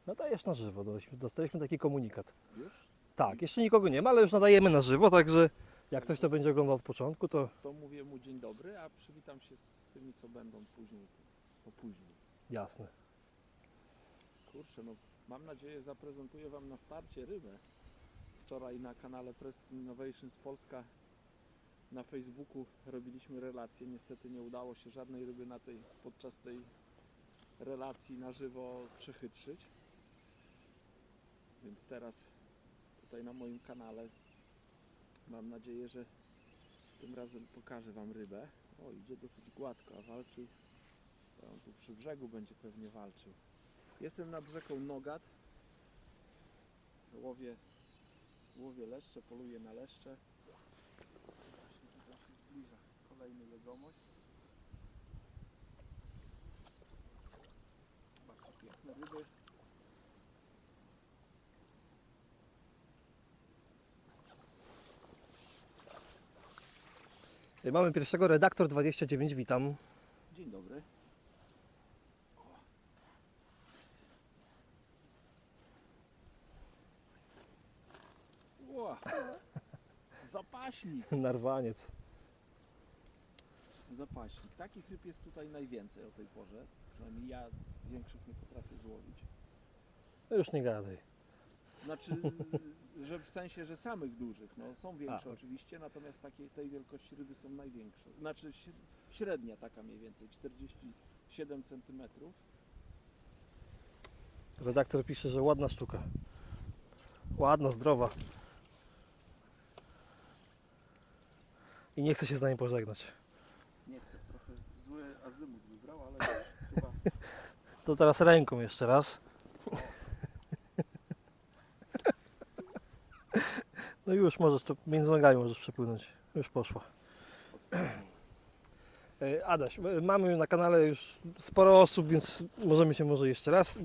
Nadajesz na żywo, dostaliśmy taki komunikat. Już? Tak, jeszcze nikogo nie ma, ale już nadajemy na żywo, także jak ktoś to będzie oglądał od początku, to To mówię mu dzień dobry, a przywitam się z tymi, co będą później, to później. jasne. Kurczę, no mam nadzieję zaprezentuję Wam na starcie rybę. Wczoraj na kanale Preston Innovations Polska na Facebooku robiliśmy relację. Niestety nie udało się żadnej ryby podczas tej relacji na żywo przechytrzyć. Więc teraz tutaj na moim kanale mam nadzieję, że tym razem pokażę Wam rybę. O, idzie dosyć gładko, a walczył. On tu przy brzegu będzie pewnie walczył. Jestem nad rzeką Nogat. Łowię leszcze, poluję na leszcze. Właśnie tutaj się zbliża kolejny jegomość. Bardzo piękne ryby. Mamy pierwszego, redaktor 29, witam. Dzień dobry. Ła! Zapaśnik! Narwaniec. Zapaśnik. Takich ryb jest tutaj najwięcej o tej porze. Przynajmniej ja większych nie potrafię złowić. No już nie gadaj. Znaczy, że w sensie, że samych dużych. No, są większe A. oczywiście, natomiast tej wielkości ryby są największe. Znaczy średnia taka mniej więcej, 47 cm. Redaktor pisze, że ładna sztuka. Ładna, zdrowa. I nie chce się z nami pożegnać. Nie chcę, trochę zły azymut wybrał, ale chyba To teraz ręką jeszcze raz. No już możesz, to między nogami możesz przepłynąć. Już poszła. Adaś, mamy na kanale już sporo osób, więc możemy się może jeszcze raz.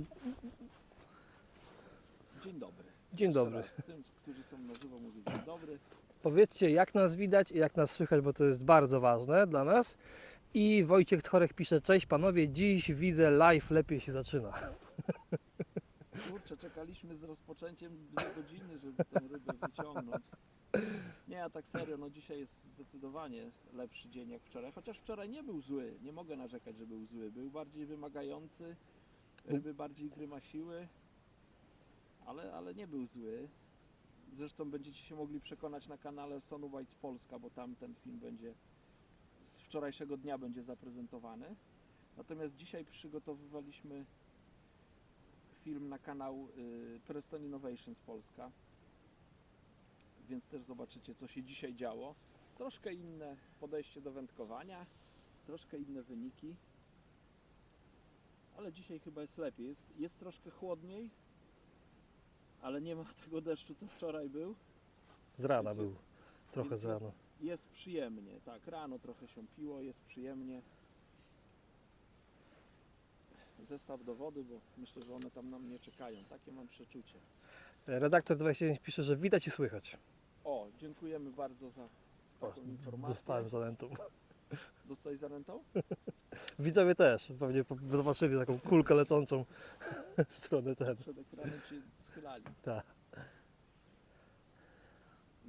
dzień dobry. Dzień Jeszcze dobry. raz tym, którzy są na żywo, mówię dzień dobry. Powiedzcie, jak nas widać i jak nas słychać, bo to jest bardzo ważne dla nas. I Wojciech Tchorek pisze, cześć panowie, dziś widzę live, lepiej się zaczyna. Kurczę, czekaliśmy z rozpoczęciem 2 godziny, żeby tę rybę wyciągnąć. Nie, a tak serio, no dzisiaj jest zdecydowanie lepszy dzień jak wczoraj. Chociaż wczoraj nie był zły, nie mogę narzekać, że był zły. Był bardziej wymagający, ryby bardziej grymasiły, ale nie był zły. Zresztą będziecie się mogli przekonać na kanale Sonu Whites Polska, bo tam ten film będzie z wczorajszego dnia będzie zaprezentowany. Natomiast dzisiaj przygotowywaliśmy film na kanał Preston Innovations Polska, więc też zobaczycie, co się dzisiaj działo. Troszkę inne podejście do wędkowania, troszkę inne wyniki, ale dzisiaj chyba jest lepiej. Jest troszkę chłodniej, ale nie ma tego deszczu, co wczoraj był. Z rana Więc był, jest- trochę więc z rana. Jest przyjemnie, tak, rano trochę się piło, jest przyjemnie. Zestaw do wody, bo myślę, że one tam na mnie czekają, takie mam przeczucie. Redaktor 29 pisze, że widać i słychać. O, dziękujemy bardzo za O, taką informację. dostałem zanętą. Dostałeś zanętą? Widzowie też, pewnie zobaczyli taką kulkę lecącą w stronę ten. Przed ekranem się schylali. Tak.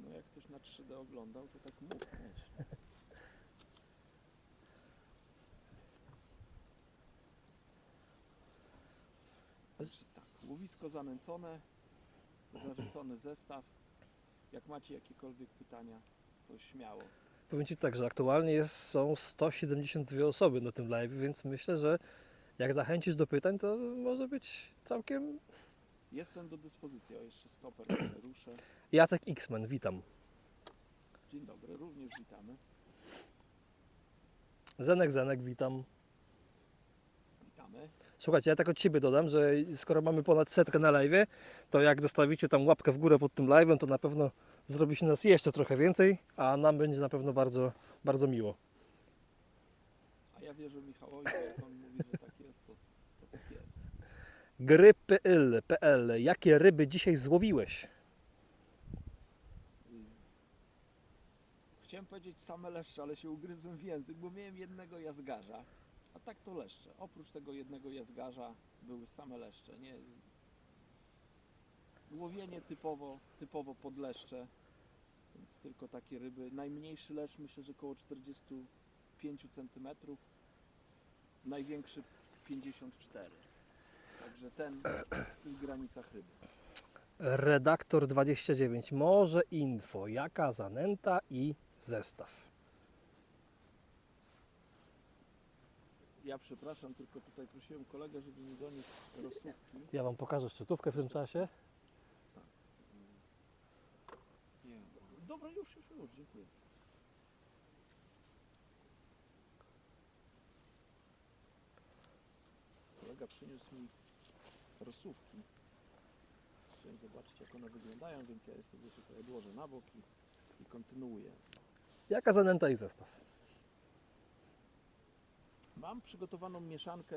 No jak ktoś na 3D oglądał, to tak mógł mieć. Znaczy, tak, łowisko zanęcone, zarzucony zestaw. Jak macie jakiekolwiek pytania, to śmiało. Powiem Ci tak, że aktualnie są 172 osoby na tym live, więc myślę, że jak zachęcisz do pytań, to może być całkiem... Jestem do dyspozycji, o jeszcze stoper ruszę. Jacek X-Men, witam. Dzień dobry, również witamy. Zenek, witam. Witamy. Słuchajcie, ja tak od Ciebie dodam, że skoro mamy ponad 100 na live, to jak zostawicie tam łapkę w górę pod tym live'em, to na pewno zrobi się nas jeszcze trochę więcej, a nam będzie na pewno bardzo, bardzo miło. A ja wierzę Michałowi, bo jak on mówi, że tak jest, to tak jest. Gry.pl. Jakie ryby dzisiaj złowiłeś? Chciałem powiedzieć same leszcze, ale się ugryzłem w język, bo miałem jednego jazgarza. A tak to leszcze. Oprócz tego jednego jazgarza były same leszcze. Nie, łowienie typowo pod leszcze, więc tylko takie ryby. Najmniejszy leszcz myślę, że około 45 cm, największy 54. Także ten w tych granicach ryby. Redaktor 29. Może info. Jaka zanęta i zestaw? Ja przepraszam, tylko tutaj prosiłem kolegę, żeby mi doniósł rozsłówki. Ja Wam pokażę szczytówkę w tym czasie. Dobra, już, dziękuję. Kolega przyniósł mi rozsłówki. Chciałem zobaczyć, jak one wyglądają, więc ja je sobie tutaj odłożę na bok i kontynuuję. Jaka zanęta i zestaw? Mam przygotowaną mieszankę,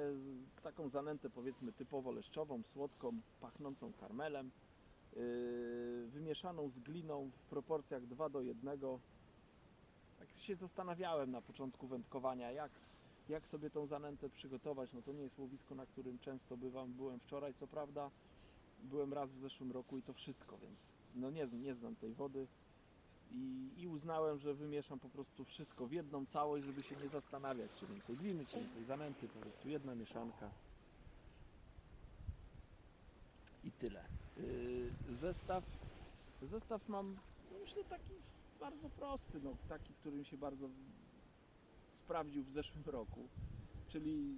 taką zanętę powiedzmy typowo leszczową, słodką, pachnącą karmelem, wymieszaną z gliną w proporcjach 2:1. Tak się zastanawiałem na początku wędkowania, jak sobie tą zanętę przygotować. No to nie jest łowisko, na którym często bywam. Byłem wczoraj, co prawda, byłem raz w zeszłym roku i to wszystko, więc no nie znam tej wody. I uznałem, że wymieszam po prostu wszystko w jedną całość, żeby się nie zastanawiać, czy więcej gliny, czy więcej zanęty, po prostu jedna mieszanka. I tyle. Zestaw mam, no myślę, taki bardzo prosty, no, taki, który mi się bardzo sprawdził w zeszłym roku, czyli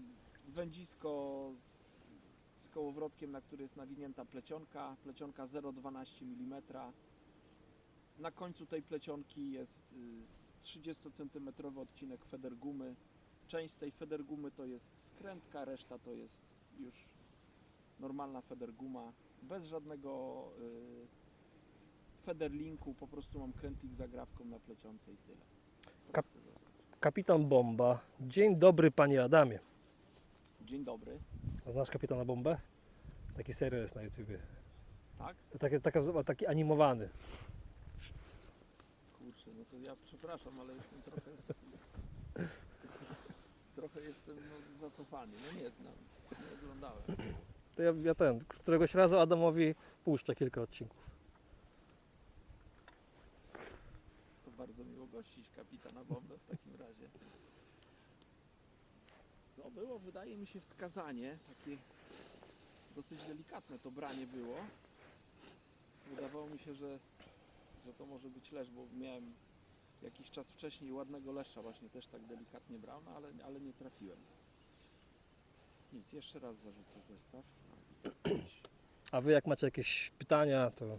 wędzisko z kołowrotkiem, na który jest nawinięta plecionka 0,12 mm. Na końcu tej plecionki jest 30 cm odcinek federgumy. Część z tej federgumy to jest skrętka, reszta to jest już normalna federguma, bez żadnego federlinku, po prostu mam krętlik z agrawką na plecionce i tyle. Prosty zestaw. Kapitan Bomba. Dzień dobry, Panie Adamie. Dzień dobry. Znasz Kapitana Bombę? Taki serial jest na YouTubie. Tak? Taki animowany. Kurczę, no to ja przepraszam, ale jestem trochę jestem zacofany, no nie znam, nie oglądałem. To ja któregoś razu Adamowi puszczę kilka odcinków. To bardzo miło gościć kapitana Bombę w takim razie. To było, wydaje mi się, wskazanie, takie dosyć delikatne to branie było. Wydawało mi się, że to może być leszcz, bo miałem jakiś czas wcześniej ładnego leszcza, właśnie też tak delikatnie brał, no ale nie trafiłem. Nic, jeszcze raz zarzucę zestaw. A Wy jak macie jakieś pytania, to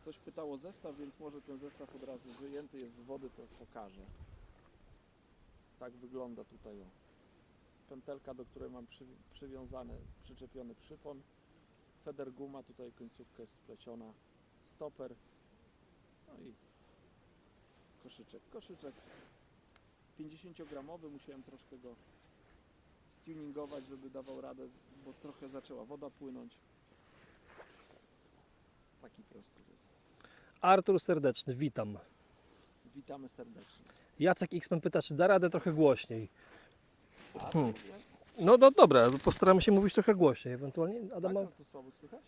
Ktoś pytał o zestaw, więc może ten zestaw od razu wyjęty jest z wody, to pokażę. Tak wygląda tutaj o. Pętelka, do której mam przyczepiony przypon. Federguma, tutaj końcówka jest spleciona. Stoper. No i koszyczek 50-gramowy, musiałem troszkę go stuningować, żeby dawał radę, bo trochę zaczęła woda płynąć. Taki prosty zestaw. Artur Serdeczny, witam. Witamy serdecznie. Jacek X-Men pyta, czy da radę trochę głośniej. Ja, No dobra, postaramy się mówić trochę głośniej. Ewentualnie Adama, tak, to słabo słychać?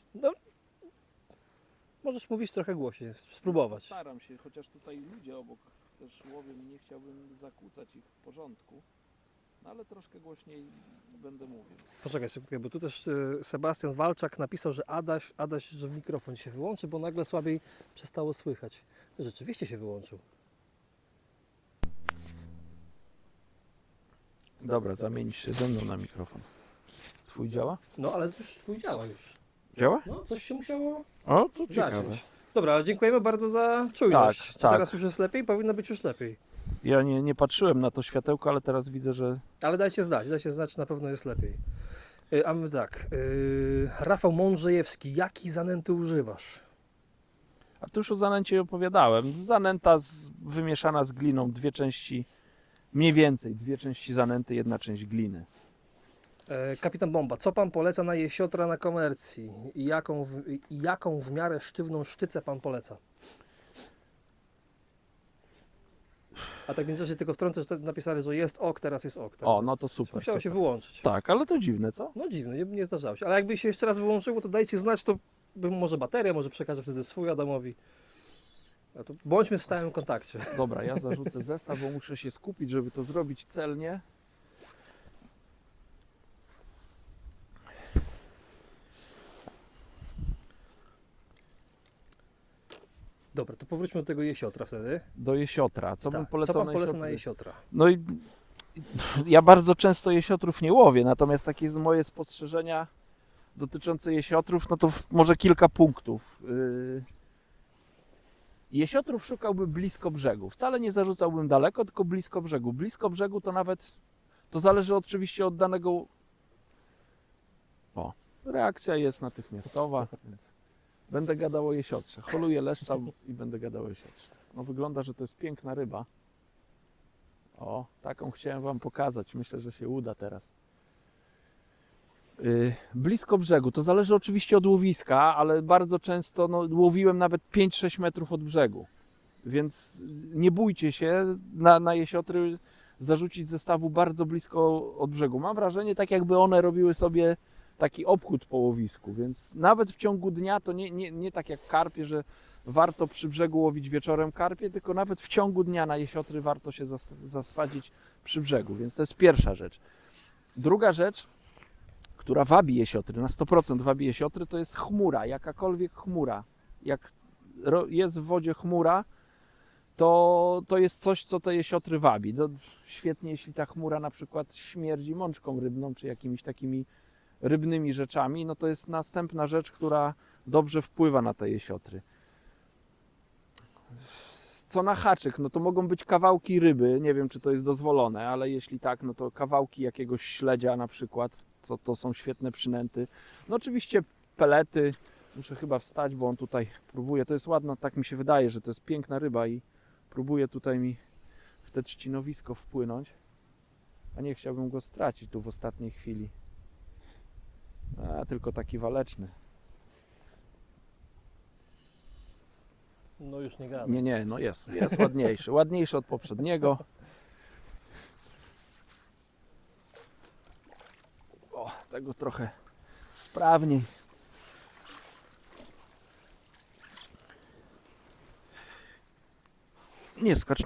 możesz mówić trochę głośniej, spróbować. Staram się, chociaż tutaj ludzie obok też łowią i nie chciałbym zakłócać ich porządku. No ale troszkę głośniej będę mówił. Poczekaj sekundkę, bo tu też Sebastian Walczak napisał, że Adaś, że mikrofon się wyłączy, bo nagle słabiej przestało słychać. Rzeczywiście się wyłączył. Dobra, zamienisz się ze mną na mikrofon. Twój działa? No ale to już twój działa już. Działa? No coś się musiało O, to ciekawe. zacząć. Dobra, ale dziękujemy bardzo za czujność. Tak, Czy tak. teraz już jest lepiej? Powinno być już lepiej. Ja nie patrzyłem na to światełko, ale teraz widzę, że Ale dajcie znać, na pewno jest lepiej. A my tak, Rafał Mądrzejewski, jakiej zanęty używasz? A tu już o zanęcie opowiadałem. Zanęta wymieszana z gliną, dwie części, mniej więcej, dwie części zanęty, jedna część gliny. Kapitan Bomba, co pan poleca na jesiotra na komercji? I jaką w miarę sztywną sztycę pan poleca? A tak więc tylko wtrącę, że napisali, że jest ok, teraz jest ok. O, no to super. Musiało się super. wyłączyć. Tak, ale to dziwne, co? No dziwne, nie zdarzało się. Ale jakby się jeszcze raz wyłączyło, to dajcie znać, to bym może baterię, może przekażę wtedy swój Adamowi. A to bądźmy w stałym kontakcie. Dobra, ja zarzucę zestaw, bo muszę się skupić, żeby to zrobić celnie. Dobra, to powróćmy do tego jesiotra wtedy. Do jesiotra. Co bym Tak, polecał co na pan poleca na jesiotra? jesiotra? No i ja bardzo często jesiotrów nie łowię, natomiast takie jest moje spostrzeżenia dotyczące jesiotrów, no to może kilka punktów. Jesiotrów szukałbym blisko brzegu. Wcale nie zarzucałbym daleko, tylko blisko brzegu. Blisko brzegu to nawet, to zależy oczywiście od danego... O, reakcja jest natychmiastowa, więc będę gadał o jesiotrze. Holuję leszcza i będę gadał o jesiotrze. No wygląda, że to jest piękna ryba. O, taką chciałem wam pokazać. Myślę, że się uda teraz. Blisko brzegu. To zależy oczywiście od łowiska, ale bardzo często łowiłem nawet 5-6 metrów od brzegu. Więc nie bójcie się na jesiotry zarzucić zestawu bardzo blisko od brzegu. Mam wrażenie, tak jakby one robiły sobie taki obchód po łowisku, więc nawet w ciągu dnia to nie tak jak karpie, że warto przy brzegu łowić wieczorem karpie, tylko nawet w ciągu dnia na jesiotry warto się zasadzić przy brzegu, więc to jest pierwsza rzecz. Druga rzecz, która wabi jesiotry, na 100% wabi jesiotry, to jest chmura, jakakolwiek chmura. Jak jest w wodzie chmura, to jest coś, co te jesiotry wabi. Świetnie, jeśli ta chmura na przykład śmierdzi mączką rybną, czy jakimiś takimi rybnymi rzeczami, no to jest następna rzecz, która dobrze wpływa na te jesiotry. Co na haczyk, no to mogą być kawałki ryby, nie wiem, czy to jest dozwolone, ale jeśli tak, no to kawałki jakiegoś śledzia na przykład, to są świetne przynęty. No oczywiście pelety, muszę chyba wstać, bo on tutaj próbuje, to jest ładna, tak mi się wydaje, że to jest piękna ryba i próbuje tutaj mi w te trzcinowisko wpłynąć, a nie chciałbym go stracić tu w ostatniej chwili. A tylko taki waleczny. No już nie gadam. Nie, no jest ładniejszy. Ładniejszy od poprzedniego. O, tego trochę sprawniej. Nie skacz.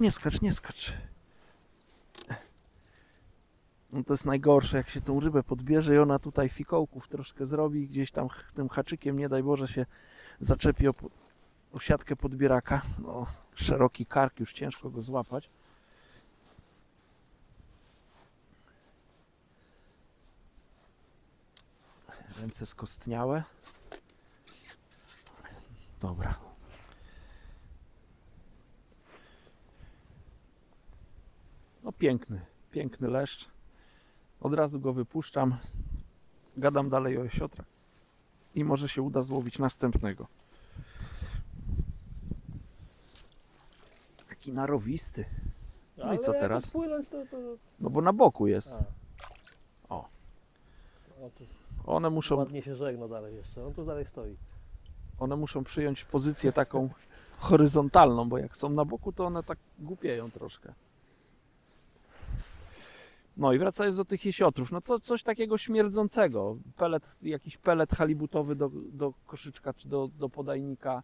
No to jest najgorsze, jak się tą rybę podbierze i ona tutaj fikołków troszkę zrobi, gdzieś tam tym haczykiem, nie daj Boże, się zaczepi o siatkę podbieraka. No, szeroki kark, już ciężko go złapać. Ręce skostniałe. Dobra. No piękny leszcz. Od razu go wypuszczam. Gadam dalej o jesiotrach. I może się uda złowić następnego. Taki narowisty. No i co teraz? Płynąć to... No bo na boku jest. O. O, tu One muszą, ładnie się żegna dalej jeszcze, on tu dalej stoi. one muszą przyjąć pozycję taką horyzontalną, bo jak są na boku, to one tak głupieją troszkę. No i wracając do tych jesiotrów, no coś takiego śmierdzącego. Jakiś pelet halibutowy do koszyczka czy do podajnika.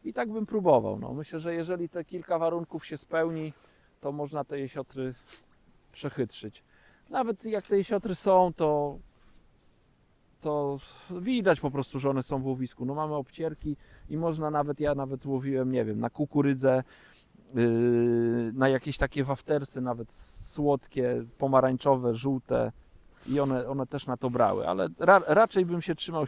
I tak bym próbował. No. Myślę, że jeżeli te kilka warunków się spełni, to można te jesiotry przechytrzyć. Nawet jak te jesiotry są, to widać po prostu, że one są w łowisku. No mamy obcierki i można ja nawet łowiłem, nie wiem, na kukurydzę, na jakieś takie waftersy, nawet słodkie, pomarańczowe, żółte i one też na to brały, ale raczej bym się trzymał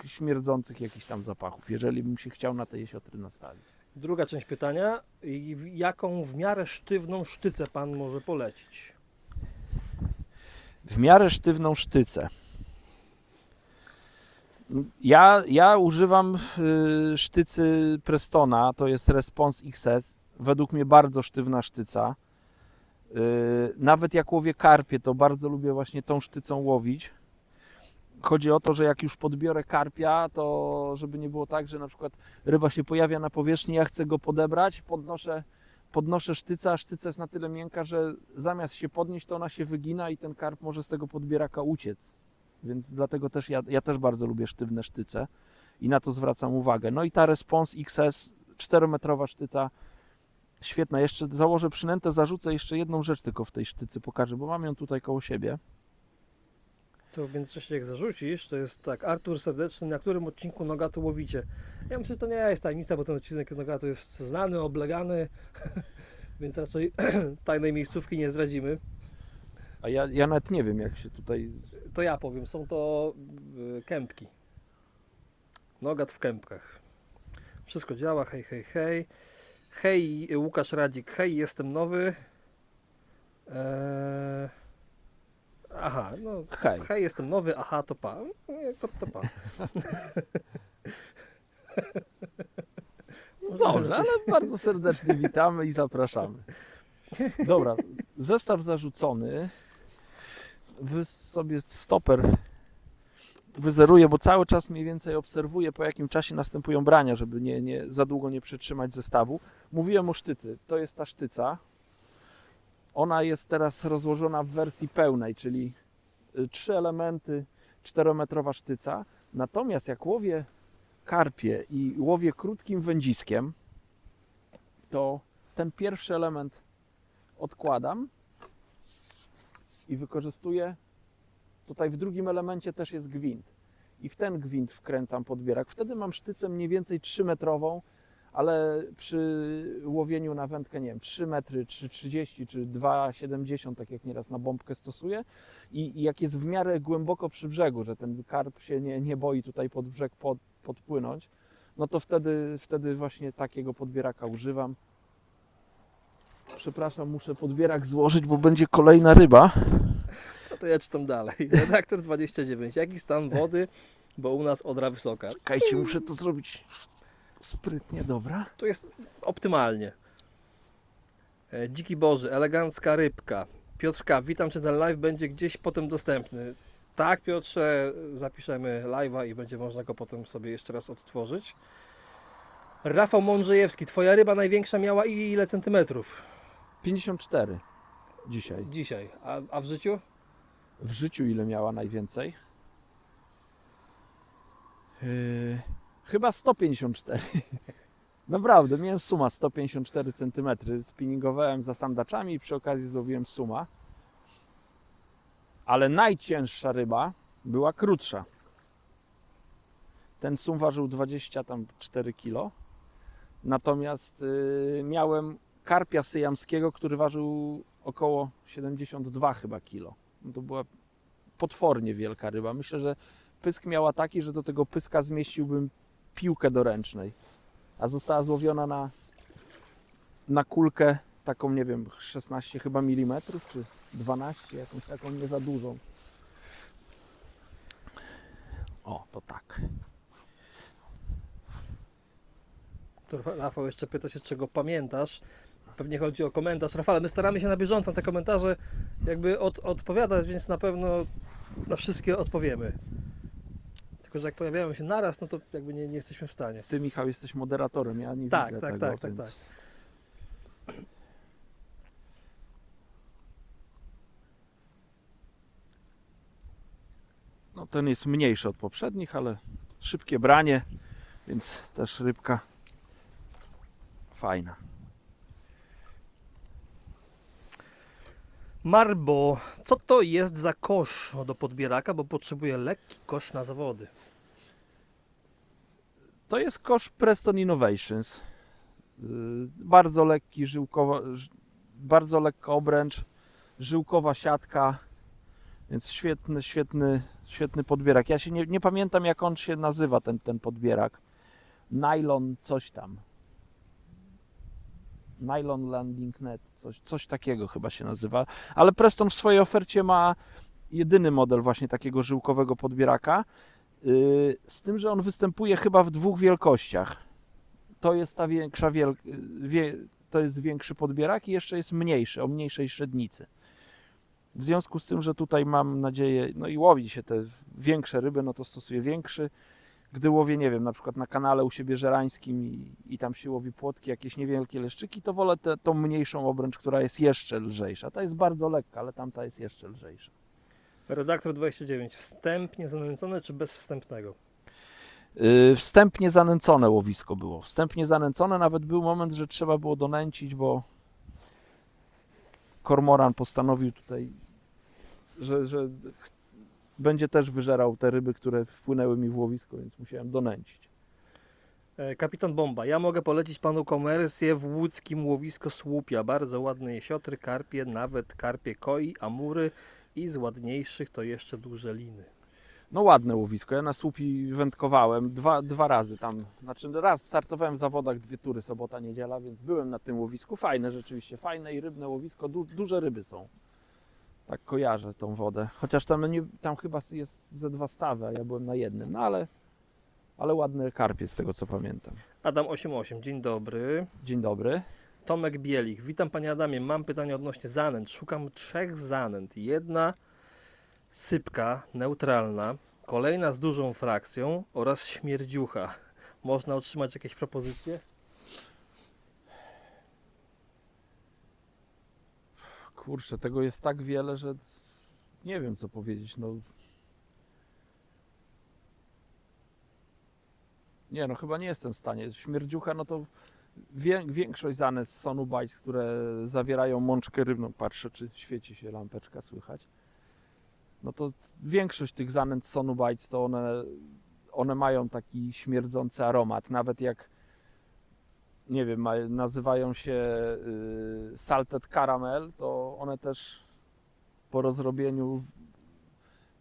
śmierdzących jakichś tam zapachów, jeżeli bym się chciał na te jesiotry nastawić. Druga część pytania. Jaką w miarę sztywną sztycę pan może polecić? W miarę sztywną sztycę. Ja używam sztycy Prestona, to jest Response XS. Według mnie bardzo sztywna sztyca. Nawet jak łowię karpie, to bardzo lubię właśnie tą sztycą łowić. Chodzi o to, że jak już podbiorę karpia, to żeby nie było tak, że na przykład ryba się pojawia na powierzchni, ja chcę go podebrać, podnoszę sztycę, a sztyca jest na tyle miękka, że zamiast się podnieść, to ona się wygina i ten karp może z tego podbieraka uciec. Więc dlatego też ja też bardzo lubię sztywne sztyce i na to zwracam uwagę. No i ta Response XS, 4-metrowa sztyca, świetna. Jeszcze założę przynętę, zarzucę jeszcze jedną rzecz tylko w tej sztycy, pokażę, bo mam ją tutaj koło siebie. To w międzyczasie jak zarzucisz, to jest tak, Artur Serdeczny, na którym odcinku Nogatu łowicie? Ja myślę, że to nie jest tajemnica, bo ten odcinek Nogatu jest znany, oblegany, więc raczej tajnej miejscówki nie zdradzimy. A ja nawet nie wiem, jak się tutaj... To ja powiem, są to kępki. Nogat w kępkach. Wszystko działa, hej, hej, hej. Hej, Łukasz Radzik, hej, jestem nowy. Aha, no Hej. hej, jestem nowy, aha, to pa. Nie, to pa. Dobrze, ale bardzo serdecznie witamy i zapraszamy. Dobra, zestaw zarzucony. Wy sobie stoper wyzeruję, bo cały czas mniej więcej obserwuję, po jakim czasie następują brania, żeby za długo nie przytrzymać zestawu. Mówiłem o sztycy. To jest ta sztyca. Ona jest teraz rozłożona w wersji pełnej, czyli 3 elementy, 4-metrowa sztyca. Natomiast jak łowię karpie i łowię krótkim wędziskiem, to ten pierwszy element odkładam i wykorzystuję. Tutaj w drugim elemencie też jest gwint i w ten gwint wkręcam podbierak. Wtedy mam sztycę mniej więcej 3-metrową, ale przy łowieniu na wędkę, nie wiem, 3 metry, 3,30 czy 2,70, tak jak nieraz na bombkę stosuję. I jak jest w miarę głęboko przy brzegu, że ten karp się nie boi tutaj pod brzeg podpłynąć, no to wtedy właśnie takiego podbieraka używam. Przepraszam, muszę podbierak złożyć, bo będzie kolejna ryba. No to ja czytam dalej. Redaktor 29. Jaki stan wody, bo u nas odra wysoka. Czekajcie, muszę to zrobić sprytnie, dobra. To jest optymalnie. Dziki Boży, elegancka rybka. Piotrka, witam, czy ten live będzie gdzieś potem dostępny? Tak, Piotrze, zapiszemy live'a i będzie można go potem sobie jeszcze raz odtworzyć. Rafał Mądrzejewski, twoja ryba największa miała ile centymetrów? 54 dzisiaj. Dzisiaj. A w życiu? W życiu ile miała najwięcej? Chyba 154. Naprawdę, miałem suma 154 cm. Spinningowałem za sandaczami i przy okazji złowiłem suma. Ale najcięższa ryba była krótsza. Ten sum ważył 24 kg. Natomiast miałem karpia syjamskiego, który ważył około 72 chyba kilo. No to była potwornie wielka ryba. Myślę, że pysk miała taki, że do tego pyska zmieściłbym piłkę do ręcznej. A została złowiona na kulkę taką, nie wiem, 16 chyba milimetrów, czy 12, jakąś taką nie za dużą. O, to tak. To Rafał jeszcze pyta się, czego pamiętasz. Pewnie chodzi o komentarz. Rafale, my staramy się na bieżąco na te komentarze jakby odpowiadać, więc na pewno na wszystkie odpowiemy. Tylko, że jak pojawiają się naraz, no to jakby nie jesteśmy w stanie. Ty, Michał, jesteś moderatorem, ja nie Tak, widzę tak, tego, tak, tak, więc... No, ten jest mniejszy od poprzednich, ale szybkie branie, więc też rybka fajna. Marbo, co to jest za kosz do podbieraka, bo potrzebuję lekki kosz na zawody. To jest kosz Preston Innovations. Bardzo lekki, bardzo lekka obręcz, żyłkowa siatka, więc świetny podbierak. Ja się nie pamiętam, jak on się nazywa, ten podbierak. Nylon coś tam. Nylon Landing Net, coś takiego chyba się nazywa. Ale Preston w swojej ofercie ma jedyny model właśnie takiego żyłkowego podbieraka. Z tym, że on występuje chyba w 2 wielkościach. To jest ta większa to jest większy podbierak i jeszcze jest mniejszy, o mniejszej średnicy. W związku z tym, że tutaj mam nadzieję, no i łowi się te większe ryby, no to stosuję większy. Gdy łowię, nie wiem, na przykład na kanale u siebie żerańskim i tam się łowi płotki, jakieś niewielkie leszczyki, to wolę tą mniejszą obręcz, która jest jeszcze lżejsza. Ta jest bardzo lekka, ale tamta jest jeszcze lżejsza. Redaktor 29. Wstępnie zanęcone czy bez wstępnego? Wstępnie zanęcone łowisko było. Wstępnie zanęcone, nawet był moment, że trzeba było donęcić, bo kormoran postanowił tutaj, że będzie też wyżerał te ryby, które wpłynęły mi w łowisko, więc musiałem donęcić. Kapitan Bomba. Ja mogę polecić panu komercję w łódzkim łowisko Słupia. Bardzo ładne jesiotry, karpie, nawet karpie koi, amury i z ładniejszych to jeszcze duże liny. No ładne łowisko, ja na Słupi wędkowałem dwa razy tam, znaczy raz startowałem w zawodach 2 tury, sobota, niedziela, więc byłem na tym łowisku, fajne rzeczywiście, fajne i rybne łowisko, duże ryby są. Tak kojarzę tą wodę, chociaż tam chyba jest ze 2 stawy, a ja byłem na jednym, no ale ładne karpie z tego co pamiętam. Adam 88. Dzień dobry. Dzień dobry. Tomek Bielich. Witam panie Adamie. Mam pytanie odnośnie zanęt. Szukam 3 zanęt. Jedna sypka neutralna, kolejna z dużą frakcją oraz śmierdziucha. Można otrzymać jakieś propozycje? Kurczę, tego jest tak wiele, że nie wiem co powiedzieć, no. Nie, no chyba nie jestem w stanie. Śmierdziucha, no to większość zanęt z Sonu Bites, które zawierają mączkę rybną, patrzę czy świeci się lampeczka, słychać. No to większość tych zanęt z Sonu Bites to one mają taki śmierdzący aromat, nawet jak nie wiem, nazywają się salted caramel, to one też po rozrobieniu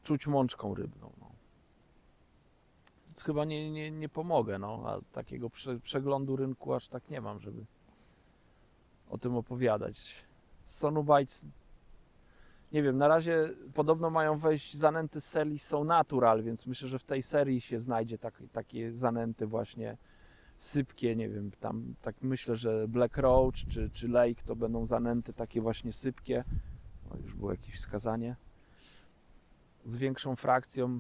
czuć mączką rybną. No. Więc chyba nie pomogę, no, a takiego przeglądu rynku aż tak nie mam, żeby o tym opowiadać. Z Sonu Bites, nie wiem, na razie podobno mają wejść zanęty z serii So Natural, więc myślę, że w tej serii się znajdzie takie zanęty właśnie sypkie, nie wiem, tam tak myślę, że Black Roach czy Lake to będą zanęty takie właśnie sypkie. O, już było jakieś wskazanie. Z większą frakcją,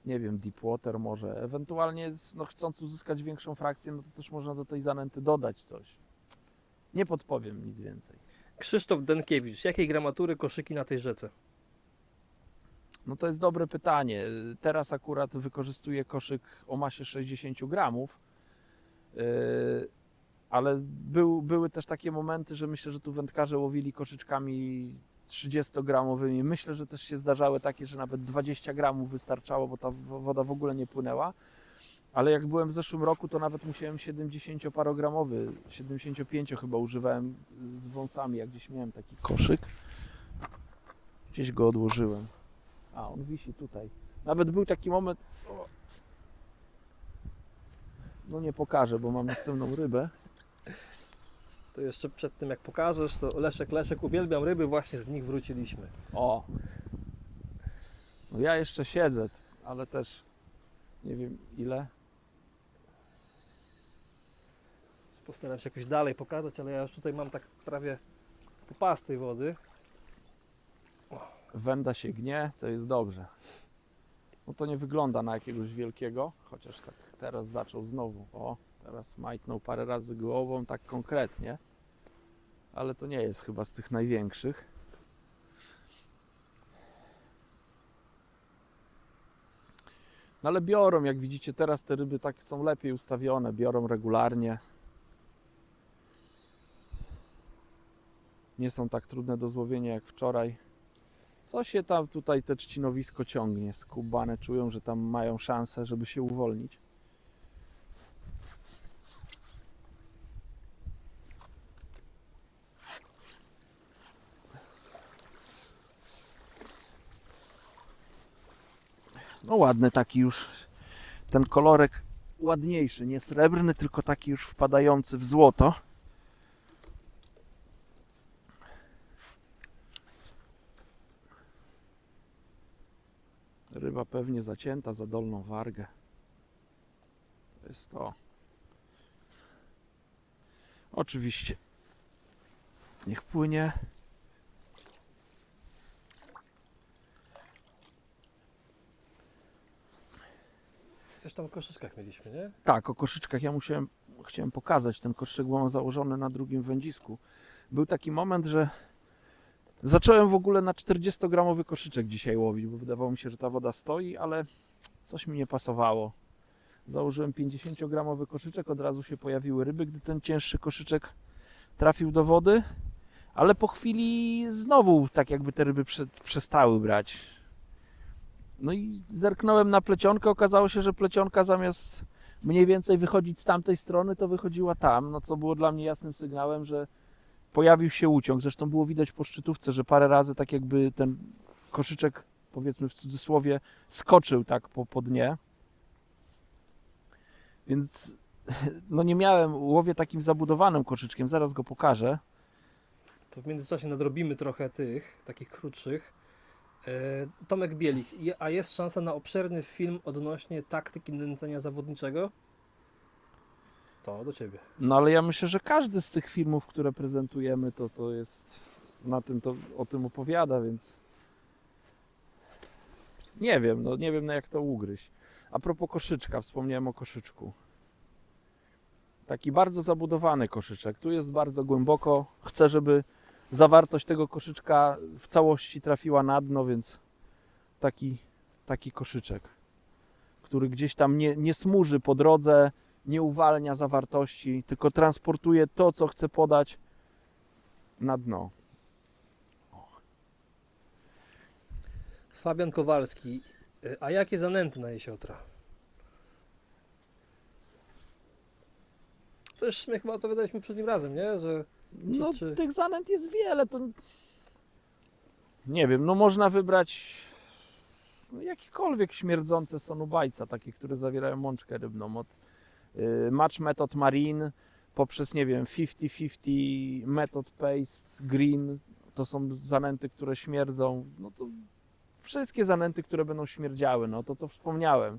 nie wiem, Deepwater może. Ewentualnie, no, chcąc uzyskać większą frakcję, no to też można do tej zanęty dodać coś. Nie podpowiem nic więcej. Krzysztof Denkiewicz. Jakiej gramatury koszyki na tej rzece? No to jest dobre pytanie. Teraz akurat wykorzystuję koszyk o masie 60 gramów. Ale były też takie momenty, że myślę, że tu wędkarze łowili koszyczkami 30-gramowymi. Myślę, że też się zdarzały takie, że nawet 20 gramów wystarczało, bo ta woda w ogóle nie płynęła. Ale jak byłem w zeszłym roku, to nawet musiałem 70-parogramowy, 75 chyba używałem z wąsami, jak gdzieś miałem taki koszyk. Gdzieś go odłożyłem. A, on wisi tutaj. Nawet był taki moment... No nie pokażę, bo mam następną rybę. To jeszcze przed tym jak pokażesz, to Leszek, uwielbiam ryby, właśnie z nich wróciliśmy. O! No ja jeszcze siedzę, ale też nie wiem ile. Postaram się jakoś dalej pokazać, ale ja już tutaj mam tak prawie popas tej wody. Węda się gnie, to jest dobrze. No to nie wygląda na jakiegoś wielkiego, chociaż tak teraz zaczął znowu. O, teraz majtnął parę razy głową, tak konkretnie. Ale to nie jest chyba z tych największych. No ale biorą, jak widzicie, teraz te ryby tak są lepiej ustawione, biorą regularnie. Nie są tak trudne do złowienia jak wczoraj. Co się tam tutaj te trzcinowisko ciągnie? Skubane czują, że tam mają szansę, żeby się uwolnić. No ładny taki już, ten kolorek ładniejszy, nie srebrny, tylko taki już wpadający w złoto. Ryba pewnie zacięta za dolną wargę. To jest to. Oczywiście. Niech płynie. Coś tam o koszyczkach mieliśmy, nie? Tak, o koszyczkach ja chciałem pokazać ten koszyczek, bo mam założony na drugim wędzisku. Był taki moment, że Zacząłem w ogóle na 40-gramowy koszyczek dzisiaj łowić, bo wydawało mi się, że ta woda stoi, ale coś mi nie pasowało. Założyłem 50-gramowy koszyczek, od razu się pojawiły ryby, gdy ten cięższy koszyczek trafił do wody, ale po chwili znowu tak jakby te ryby przestały brać. No i zerknąłem na plecionkę, okazało się, że plecionka zamiast mniej więcej wychodzić z tamtej strony, to wychodziła tam, no co było dla mnie jasnym sygnałem, że pojawił się uciąg. Zresztą było widać po szczytówce, że parę razy tak jakby ten koszyczek, powiedzmy w cudzysłowie, skoczył tak po dnie. Więc no nie miałem, łowię takim zabudowanym koszyczkiem, zaraz go pokażę. To w międzyczasie nadrobimy trochę tych, takich krótszych. Tomek Bielich, a jest szansa na obszerny film odnośnie taktyki nęcenia zawodniczego? To do Ciebie. No ale ja myślę, że każdy z tych filmów, które prezentujemy, to jest na tym, to o tym opowiada, więc nie wiem, no nie wiem na jak to ugryźć. A propos koszyczka, wspomniałem o koszyczku. Taki bardzo zabudowany koszyczek. Tu jest bardzo głęboko. Chcę, żeby zawartość tego koszyczka w całości trafiła na dno, więc taki koszyczek, który gdzieś tam nie smuży po drodze, nie uwalnia zawartości, tylko transportuje to, co chce podać na dno. Fabian Kowalski, a jakie zanęty na jesiotra? To już my chyba opowiadaliśmy poprzednim razem, nie? Że No czy- tych zanęt jest wiele, to nie wiem, no można wybrać jakiekolwiek śmierdzące sonubajca, takie, które zawierają mączkę rybną, od Match Method Marine poprzez, nie wiem, 50-50 Method Paste Green, to są zanęty, które śmierdzą, no to wszystkie zanęty, które będą śmierdziały, no to co wspomniałem,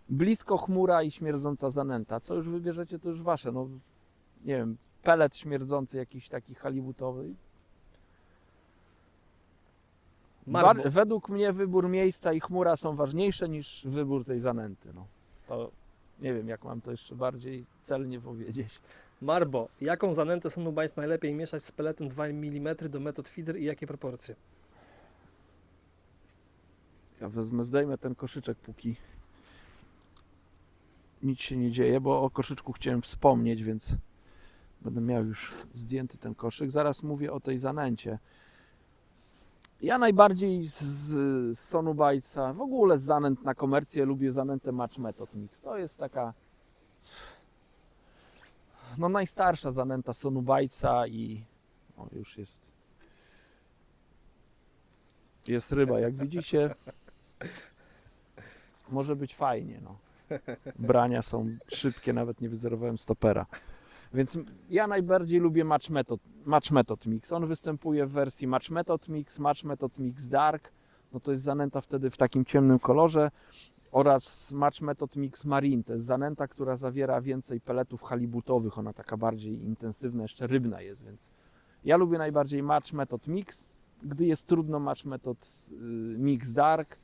blisko chmura i śmierdząca zanęta, co już wybierzecie, to już wasze, no nie wiem, pelet śmierdzący jakiś taki halibutowy. Marbo. Według mnie wybór miejsca i chmura są ważniejsze niż wybór tej zanęty. No. To nie wiem, jak mam to jeszcze bardziej celnie powiedzieć. Marbo, jaką zanętę sonubajc najlepiej mieszać z peletem 2 mm do metod feeder i jakie proporcje? Ja zdejmę ten koszyczek, póki nic się nie dzieje, bo o koszyczku chciałem wspomnieć, więc będę miał już zdjęty ten koszyk. Zaraz mówię o tej zanęcie. Ja najbardziej z sonubajca, w ogóle z zanęt na komercję lubię zanętę Match Method Mix. To jest taka no najstarsza zanęta sonubajca i o, już jest ryba, jak widzicie. Może być fajnie, no. Brania są szybkie, nawet nie wyzerowałem stopera. Więc ja najbardziej lubię Match Method Mix. On występuje w wersji Match Method Mix, Match Method Mix Dark. No to jest zanęta wtedy w takim ciemnym kolorze. Oraz Match Method Mix Marine. To jest zanęta, która zawiera więcej peletów halibutowych. Ona taka bardziej intensywna, jeszcze rybna jest, więc ja lubię najbardziej Match Method Mix. Gdy jest trudno, Match Method Mix Dark.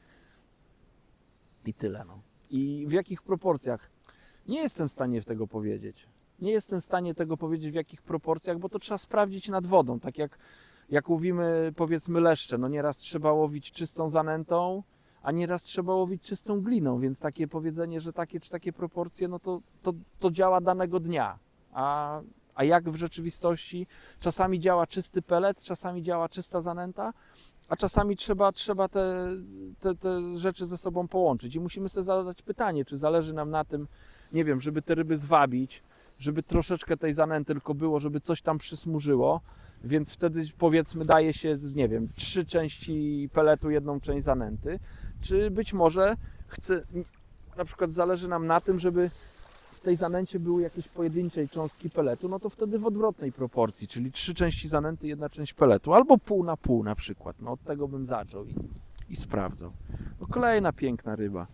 I tyle, no. I w jakich proporcjach? Nie jestem w stanie tego powiedzieć. Nie jestem w stanie tego powiedzieć w jakich proporcjach, bo to trzeba sprawdzić nad wodą. Tak jak łowimy, powiedzmy, leszcze. No nieraz trzeba łowić czystą zanętą, a nieraz trzeba łowić czystą gliną, więc takie powiedzenie, że takie czy takie proporcje, no to działa danego dnia. A jak w rzeczywistości? Czasami działa czysty pelet, czasami działa czysta zanęta, a czasami trzeba te rzeczy ze sobą połączyć. I musimy sobie zadać pytanie, czy zależy nam na tym, nie wiem, żeby te ryby zwabić, żeby troszeczkę tej zanęty tylko było, żeby coś tam przysmużyło, więc wtedy powiedzmy daje się, nie wiem, 3 części peletu, 1 część zanęty, czy być może na przykład zależy nam na tym, żeby w tej zanęcie były jakieś pojedyncze cząstki peletu, no to wtedy w odwrotnej proporcji, czyli 3 części zanęty, 1 część peletu, albo pół na pół na przykład, no od tego bym zaczął i sprawdzał. No kolejna piękna ryba.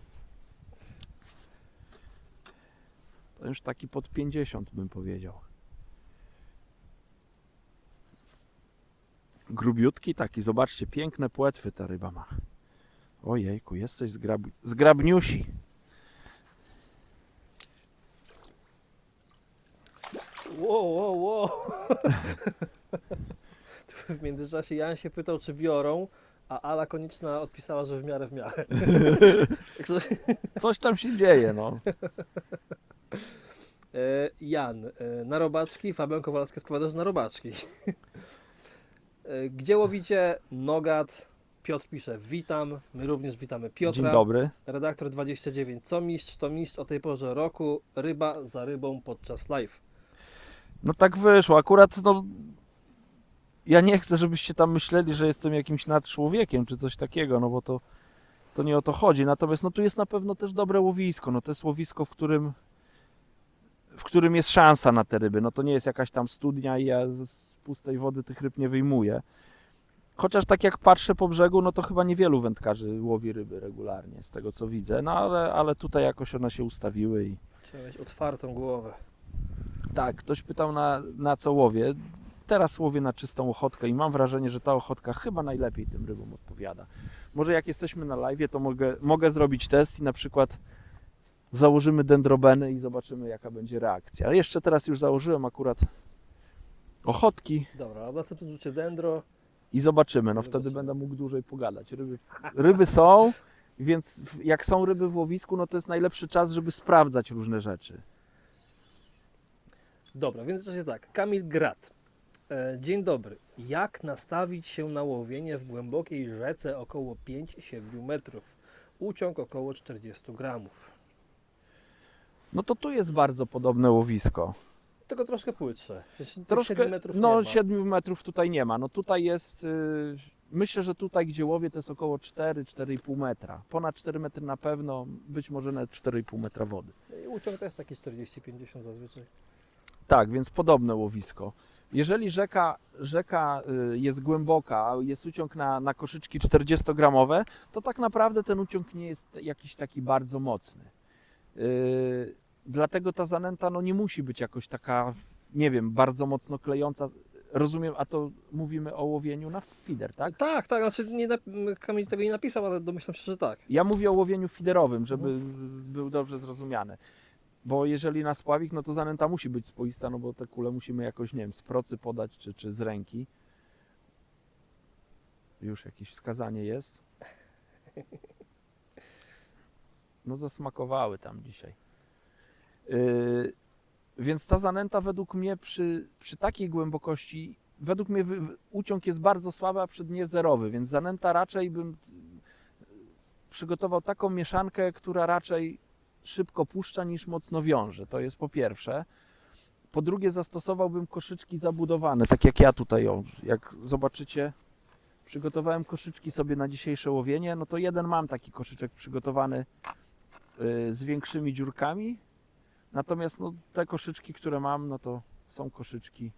To już taki pod 50 bym powiedział. Grubiutki taki, zobaczcie, piękne płetwy ta ryba ma. Ojejku, jest coś z grabniusi. Wow. W międzyczasie Jan się pytał, czy biorą, a Ala Konieczna odpisała, że w miarę w miarę. Także, Coś tam się dzieje, no. Jan, na robaczki, Fabian Kowalski odpowiada, że na robaczki. Gdzie łowicie? Nogat. Piotr pisze, witam. My również witamy Piotra. Dzień dobry. Redaktor 29, co mistrz, to mistrz o tej porze roku, ryba za rybą podczas live. No tak wyszło. Akurat, no, ja nie chcę, żebyście tam myśleli, że jestem jakimś nadczłowiekiem czy coś takiego, no bo to nie o to chodzi. Natomiast no tu jest na pewno też dobre łowisko. No to jest łowisko, w którym jest szansa na te ryby. No to nie jest jakaś tam studnia i ja z pustej wody tych ryb nie wyjmuję. Chociaż tak jak patrzę po brzegu, no to chyba niewielu wędkarzy łowi ryby regularnie, z tego co widzę. No ale tutaj jakoś one się ustawiły i... Trzeba mieć otwartą głowę. Tak, ktoś pytał na co łowię. Teraz łowię na czystą ochotkę i mam wrażenie, że ta ochotka chyba najlepiej tym rybom odpowiada. Może jak jesteśmy na live'ie, to mogę zrobić test i na przykład założymy dendrobeny i zobaczymy, jaka będzie reakcja. Ale jeszcze teraz już założyłem akurat ochotki Dobra, a w następnym rzucie dendro. i zobaczymy. No wtedy Zobaczymy. będę mógł dłużej pogadać. Ryby są, więc jak są ryby w łowisku, no to jest najlepszy czas, żeby sprawdzać różne rzeczy. Dobra, więc to jest tak. Kamil Grat. Dzień dobry. Jak nastawić się na łowienie w głębokiej rzece około 5-7 metrów? Uciąg około 40 gramów. No to tu jest bardzo podobne łowisko. Tylko troszkę płytsze. Tych 7 Troszkę, metrów nie no ma. 7 metrów tutaj nie ma. No tutaj jest, myślę, że tutaj gdzie łowię to jest około 4-4,5 metra. Ponad 4 metry na pewno, być może nawet 4,5 metra wody. I uciąg to jest taki 40-50 zazwyczaj. Tak, więc podobne łowisko. Jeżeli rzeka jest głęboka, a jest uciąg na koszyczki 40-gramowe, to tak naprawdę ten uciąg nie jest jakiś taki bardzo mocny. Dlatego ta zanęta no, nie musi być jakoś taka, nie wiem, bardzo mocno klejąca. Rozumiem, a to mówimy o łowieniu na feeder, tak? Tak, znaczy Kamil tego nie napisał, ale domyślam się, że tak. Ja mówię o łowieniu feederowym, żeby był dobrze zrozumiany. Bo jeżeli na spławik, no to zanęta musi być spoista, no bo te kule musimy jakoś, nie wiem, z procy podać czy z ręki. Już jakieś wskazanie jest. No zasmakowały tam dzisiaj. Więc ta zanęta według mnie przy takiej głębokości, według mnie uciąg jest bardzo słaby, a przy dnie zerowy, więc zanęta raczej bym przygotował taką mieszankę, która raczej szybko puszcza niż mocno wiąże. To jest po pierwsze. Po drugie zastosowałbym koszyczki zabudowane, tak jak ja tutaj, jak zobaczycie, przygotowałem koszyczki sobie na dzisiejsze łowienie, no to jeden mam taki koszyczek przygotowany z większymi dziurkami, natomiast no, te koszyczki, które mam, no to są koszyczki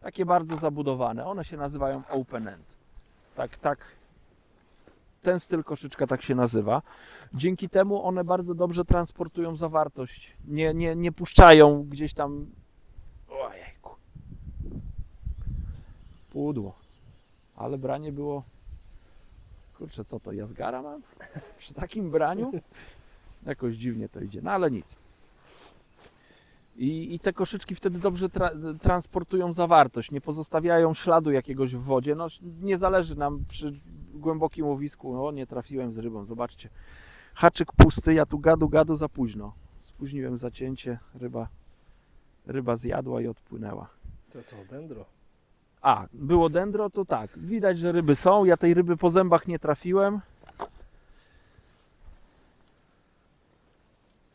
takie bardzo zabudowane. One się nazywają open end. Tak. Ten styl koszyczka tak się nazywa. Dzięki temu one bardzo dobrze transportują zawartość. Nie puszczają gdzieś tam. Ojejku. Pudło. Ale branie było. Kurczę, co to? Jazgara mam? Przy takim braniu? Jakoś dziwnie to idzie. No ale nic. I te koszyczki wtedy dobrze transportują zawartość. Nie pozostawiają śladu jakiegoś w wodzie. No, nie zależy nam przy głębokim łowisku. No, nie trafiłem z rybą. Zobaczcie. Haczyk pusty. Ja tu gadu za późno. Spóźniłem zacięcie. Ryba zjadła i odpłynęła. To co, dendro? A, było dendro, to tak. Widać, że ryby są. Ja tej ryby po zębach nie trafiłem.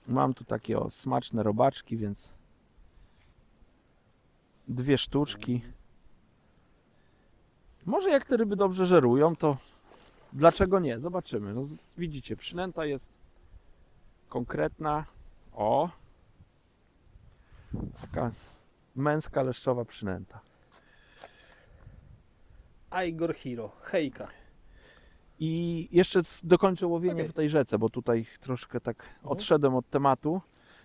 Mam tu takie smaczne robaczki, więc 2 sztuczki. Może jak te ryby dobrze żerują, to dlaczego nie? Zobaczymy. No, widzicie, przynęta jest konkretna. O! Taka męska, leszczowa przynęta. Igor Hero, hejka. I jeszcze dokończę łowienie Okej. w tej rzece, bo tutaj troszkę tak odszedłem od tematu.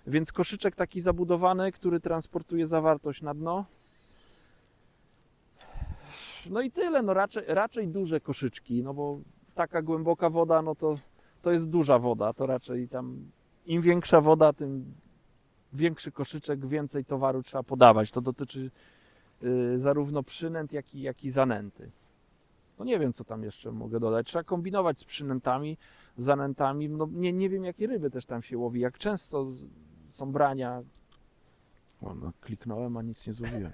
Więc koszyczek taki zabudowany, który transportuje zawartość na dno. No i tyle, no raczej duże koszyczki, no bo taka głęboka woda, no to jest duża woda, to raczej tam im większa woda, tym większy koszyczek, więcej towaru trzeba podawać. To dotyczy zarówno przynęt, jak i zanęty. No nie wiem, co tam jeszcze mogę dodać. Trzeba kombinować z przynętami, zanętami. No nie wiem, jakie ryby też tam się łowi, jak często są brania. O, no, kliknąłem, a nic nie złowiłem.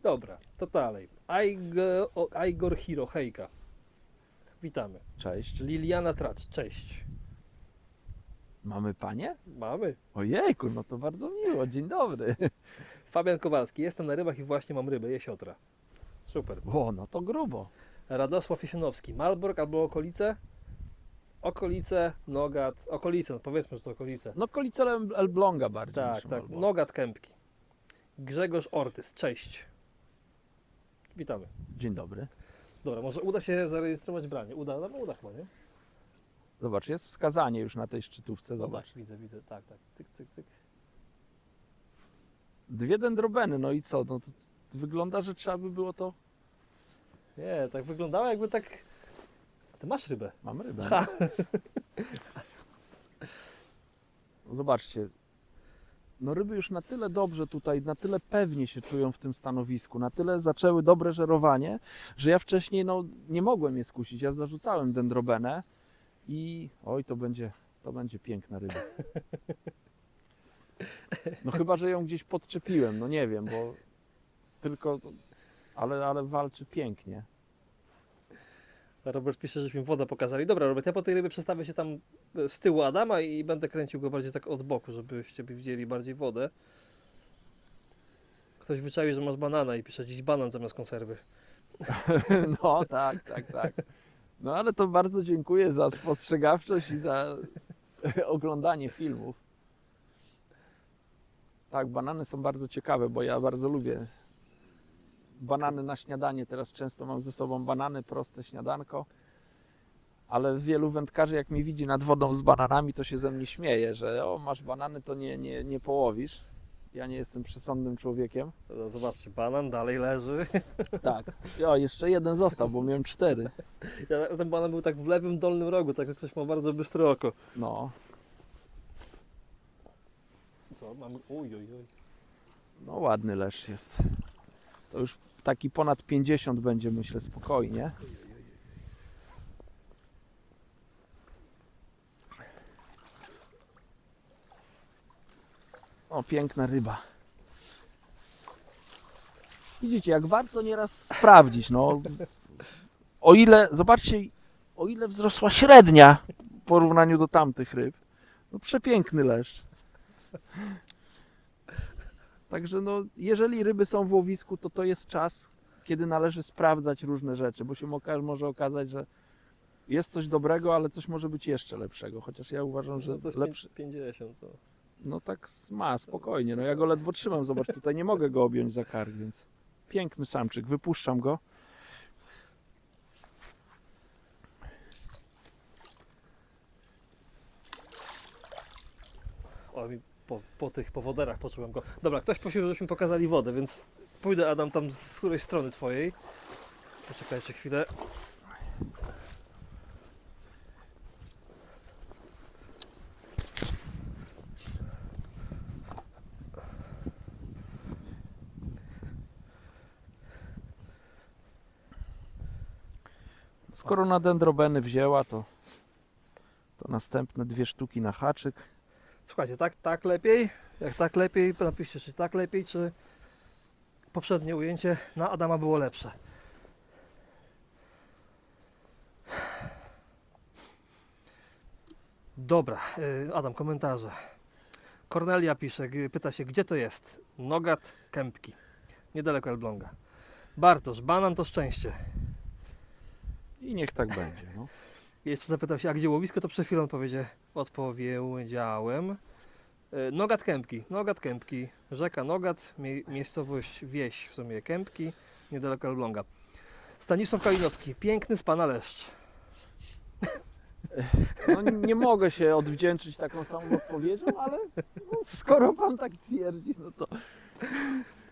Dobra, to dalej. Igor Hiro, hejka. Witamy. Cześć. Liliana Tracz, cześć. Mamy panie? Mamy. Ojejku, no to bardzo miło. Dzień dobry. Fabian Kowalski, jestem na rybach i właśnie mam rybę, jesiotra. Super. O, no to grubo. Radosław Jesionowski, Malbork albo okolice? Okolice, Nogat, okolice, no powiedzmy, że to okolice. No okolice Elbląga bardziej Tak, niż tak, Elbląg. Nogat Kępki. Grzegorz Ortys, cześć. Witamy. Dzień dobry. Dobra, może uda się zarejestrować branie. Uda, no uda chyba, nie? Zobacz, jest wskazanie już na tej szczytówce, zobacz. Tak, widzę, tak, cyk, cyk, cyk. 2 dendrobeny, no i co? No to wygląda, że trzeba by było to... Nie, tak wyglądało jakby tak... Ty masz rybę. Mam rybę. Ha. No zobaczcie, no ryby już na tyle dobrze tutaj, na tyle pewnie się czują w tym stanowisku, na tyle zaczęły dobre żerowanie, że ja wcześniej no, nie mogłem je skusić. Ja zarzucałem dendrobenę i oj, to będzie piękna ryba. No chyba, że ją gdzieś podczepiłem, no nie wiem, bo tylko, ale walczy pięknie. Robert pisze, żeśmy wodę pokazali. Dobra, Robert, ja po tej rybie przestawię się tam z tyłu Adama i będę kręcił go bardziej tak od boku, żebyście widzieli bardziej wodę. Ktoś wyczaił, że masz banana i pisze dziś banan zamiast konserwy. No tak. No ale to bardzo dziękuję za spostrzegawczość i za oglądanie filmów. Tak, banany są bardzo ciekawe, bo ja bardzo lubię banany na śniadanie. Teraz często mam ze sobą banany, proste śniadanko. Ale wielu wędkarzy, jak mnie widzi nad wodą z bananami, to się ze mnie śmieje, że o, masz banany, to nie połowisz. Ja nie jestem przesądnym człowiekiem. No, zobaczcie, banan dalej leży. Tak. O, jeszcze jeden został, bo miałem 4. Ten banan był tak w lewym dolnym rogu, tak jak ktoś ma bardzo bystre oko. No, Co, mamy... Uj. no ładny leszcz jest. To już taki ponad 50 będzie, myślę, spokojnie. O, piękna ryba. Widzicie, jak warto nieraz sprawdzić, no. O ile, zobaczcie, o ile wzrosła średnia w porównaniu do tamtych ryb. No przepiękny leszcz. Także no, jeżeli ryby są w łowisku, to jest czas, kiedy należy sprawdzać różne rzeczy, bo się może okazać, że jest coś dobrego, ale coś może być jeszcze lepszego. Chociaż ja uważam, że No to jest lepszy. 50. To. No tak ma, spokojnie. No ja go ledwo trzymam, zobacz, tutaj nie mogę go objąć za kark, więc piękny samczyk, wypuszczam go. O, po tych powoderach poczułem go. Dobra, ktoś prosił, żebyśmy pokazali wodę, więc pójdę, Adam, tam z której strony twojej. Poczekajcie chwilę. Skoro na dendrobeny wzięła, to następne 2 sztuki na haczyk. Słuchajcie, tak lepiej? Jak tak lepiej, napiszcie, czy tak lepiej, czy poprzednie ujęcie na Adama było lepsze. Dobra, Adam, komentarze. Kornelia pisze, pyta się, gdzie to jest? Nogat Kępki, niedaleko Elbląga. Bartosz, banan to szczęście. I niech tak będzie. No. Jeszcze zapytał się, a gdzie łowisko, to przed chwilą odpowiedziałem. Nogat Kępki, rzeka Nogat, miejscowość wieś w sumie Kępki, niedaleko Elbląga. Stanisław Kalinowski, piękny z pana leszcz. No, nie mogę się odwdzięczyć taką samą odpowiedzią, ale no, skoro pan tak twierdzi, no to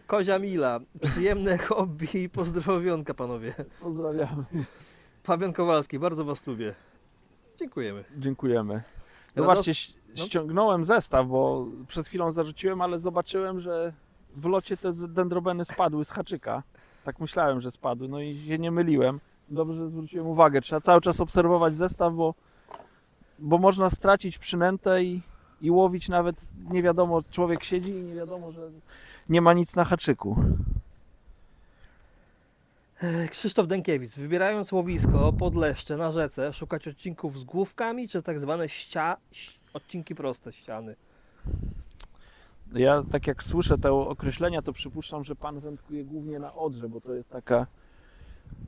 Kozia Mila, przyjemne hobby i pozdrowionka panowie. pozdrawiamy. Fabian Kowalski, bardzo was lubię. Dziękujemy. Dziękujemy. Zobaczcie, No. ściągnąłem zestaw, bo przed chwilą zarzuciłem, ale zobaczyłem, że w locie te dendrobeny spadły z haczyka. Tak myślałem, że spadły, no i się nie myliłem. Dobrze, że zwróciłem uwagę. Trzeba cały czas obserwować zestaw, bo można stracić przynętę i łowić nawet nie wiadomo, człowiek siedzi i nie wiadomo, że nie ma nic na haczyku. Krzysztof Dękiewicz, wybierając łowisko pod Leszcze na rzece, szukać odcinków z główkami, czy tak zwane odcinki proste, ściany? Ja tak jak słyszę te określenia, to przypuszczam, że pan wędkuje głównie na Odrze, bo to jest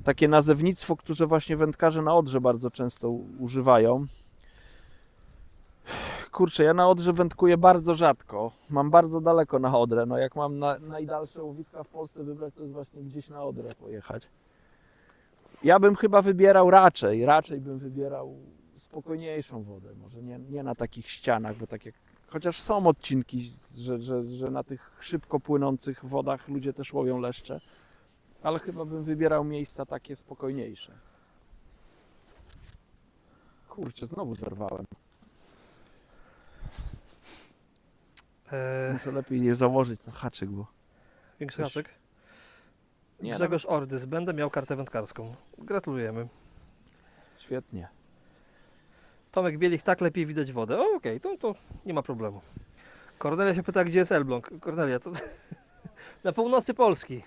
takie nazewnictwo, które właśnie wędkarze na Odrze bardzo często używają. Kurczę, ja na Odrze wędkuję bardzo rzadko. Mam bardzo daleko na Odrę. No jak mam najdalsze łowiska w Polsce wybrać, to jest właśnie gdzieś na Odrę pojechać. Ja bym chyba wybierał raczej bym wybierał spokojniejszą wodę. Może nie na takich ścianach, bo tak jak, chociaż są odcinki, że na tych szybko płynących wodach ludzie też łowią leszcze, ale chyba bym wybierał miejsca takie spokojniejsze. Kurczę, znowu zerwałem. Muszę lepiej je założyć na haczyk, bo... Większy Coś- haczyk? Nie, Grzegorz Ordys, będę miał kartę wędkarską. Gratulujemy. Świetnie. Tomek Bielich, tak lepiej widać wodę. O, okej, to nie ma problemu. Kornelia się pyta, gdzie jest Elbląg. Kornelia, to na północy Polski.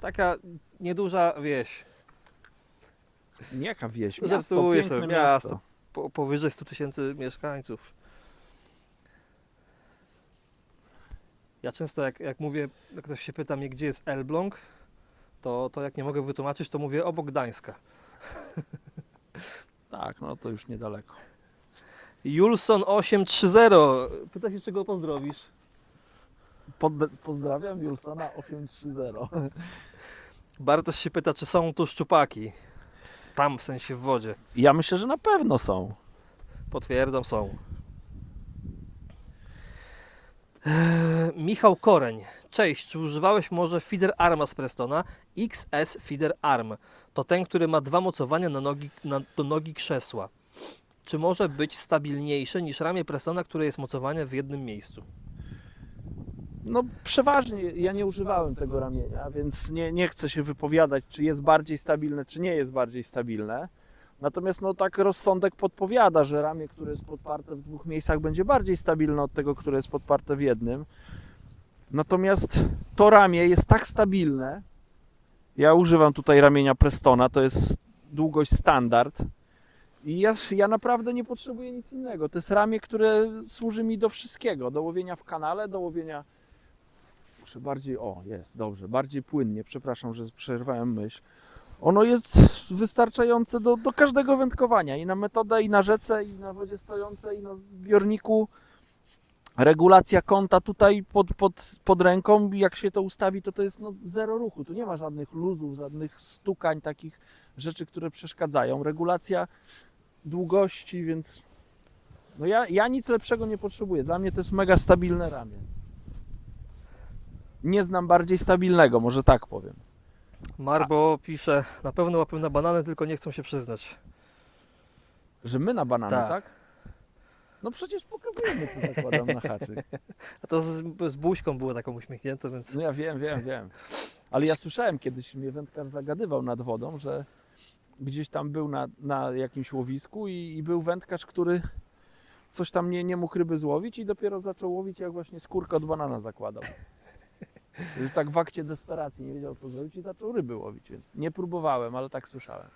Taka nieduża wieś. Jaka wieś? Miasto, Żartuję piękne sobie, miasto. Powyżej 100 000 mieszkańców. Ja często jak mówię, jak ktoś się pyta mnie, gdzie jest Elbląg, to jak nie mogę wytłumaczyć, to mówię obok Gdańska. Tak, no to już niedaleko. Julson 830. Pyta się, czego pozdrowisz. Pozdrawiam Julsona 830. Bartosz się pyta, czy są tu szczupaki. Tam, w sensie w wodzie. Ja myślę, że na pewno są. Potwierdzam, są. Michał Koreń. Cześć, czy używałeś może Feeder Arma z Prestona? XS Feeder Arm. To ten, który ma dwa mocowania do nogi krzesła. Czy może być stabilniejszy niż ramię Prestona, które jest mocowane w jednym miejscu? No przeważnie ja nie używałem tego ramienia, więc nie chcę się wypowiadać, czy jest bardziej stabilne, czy nie jest bardziej stabilne. Natomiast no tak rozsądek podpowiada, że ramię, które jest podparte w dwóch miejscach, będzie bardziej stabilne od tego, które jest podparte w jednym. Natomiast to ramię jest tak stabilne. Ja używam tutaj ramienia Prestona, to jest długość standard. I ja naprawdę nie potrzebuję nic innego. To jest ramię, które służy mi do wszystkiego. Do łowienia w kanale, do łowienia... Muszę bardziej... O, jest, dobrze. Bardziej płynnie. Przepraszam, że przerwałem myśl. Ono jest wystarczające do każdego wędkowania. I na metodę, i na rzece, i na wodzie stojącej, i na zbiorniku. Regulacja kąta tutaj pod ręką. Jak się to ustawi, to jest no, zero ruchu. Tu nie ma żadnych luzów, żadnych stukań, takich rzeczy, które przeszkadzają. Regulacja długości, więc no ja nic lepszego nie potrzebuję. Dla mnie to jest mega stabilne ramię. Nie znam bardziej stabilnego, może tak powiem. Marbo pisze, na pewno łapią na banany, tylko nie chcą się przyznać. Że my na banany, Tak. tak? No przecież pokazujemy, co zakładam na haczyk. A to z buźką było taką uśmiechnięte, więc... No ja wiem. Ale ja słyszałem kiedyś, mnie wędkarz zagadywał nad wodą, że gdzieś tam był na jakimś łowisku i był wędkarz, który coś tam nie mógł ryby złowić i dopiero zaczął łowić, jak właśnie skórkę od banana zakładał. Że tak w akcie desperacji nie wiedział, co zrobić i zaczął ryby łowić, więc nie próbowałem, ale tak słyszałem.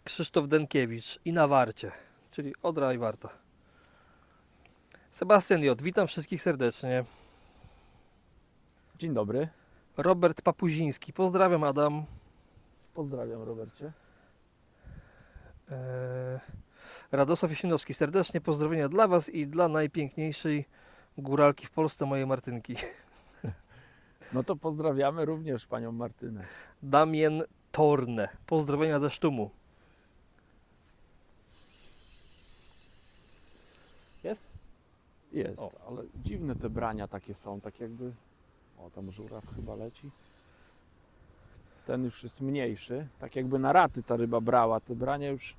Krzysztof Denkiewicz i na warcie, czyli Odra i Warta. Sebastian J. Witam wszystkich serdecznie. Dzień dobry. Robert Papuziński. Pozdrawiam, Adam. Pozdrawiam, Robercie. Radosław Jasienowski. Serdecznie pozdrowienia dla Was i dla najpiękniejszej góralki w Polsce, mojej Martynki. No to pozdrawiamy również panią Martynę. Damien Torne. Pozdrowienia ze Sztumu. Jest? Jest, O. ale dziwne te brania takie są, tak jakby... O, tam żuraw chyba leci. Ten już jest mniejszy, tak jakby na raty ta ryba brała. Te brania już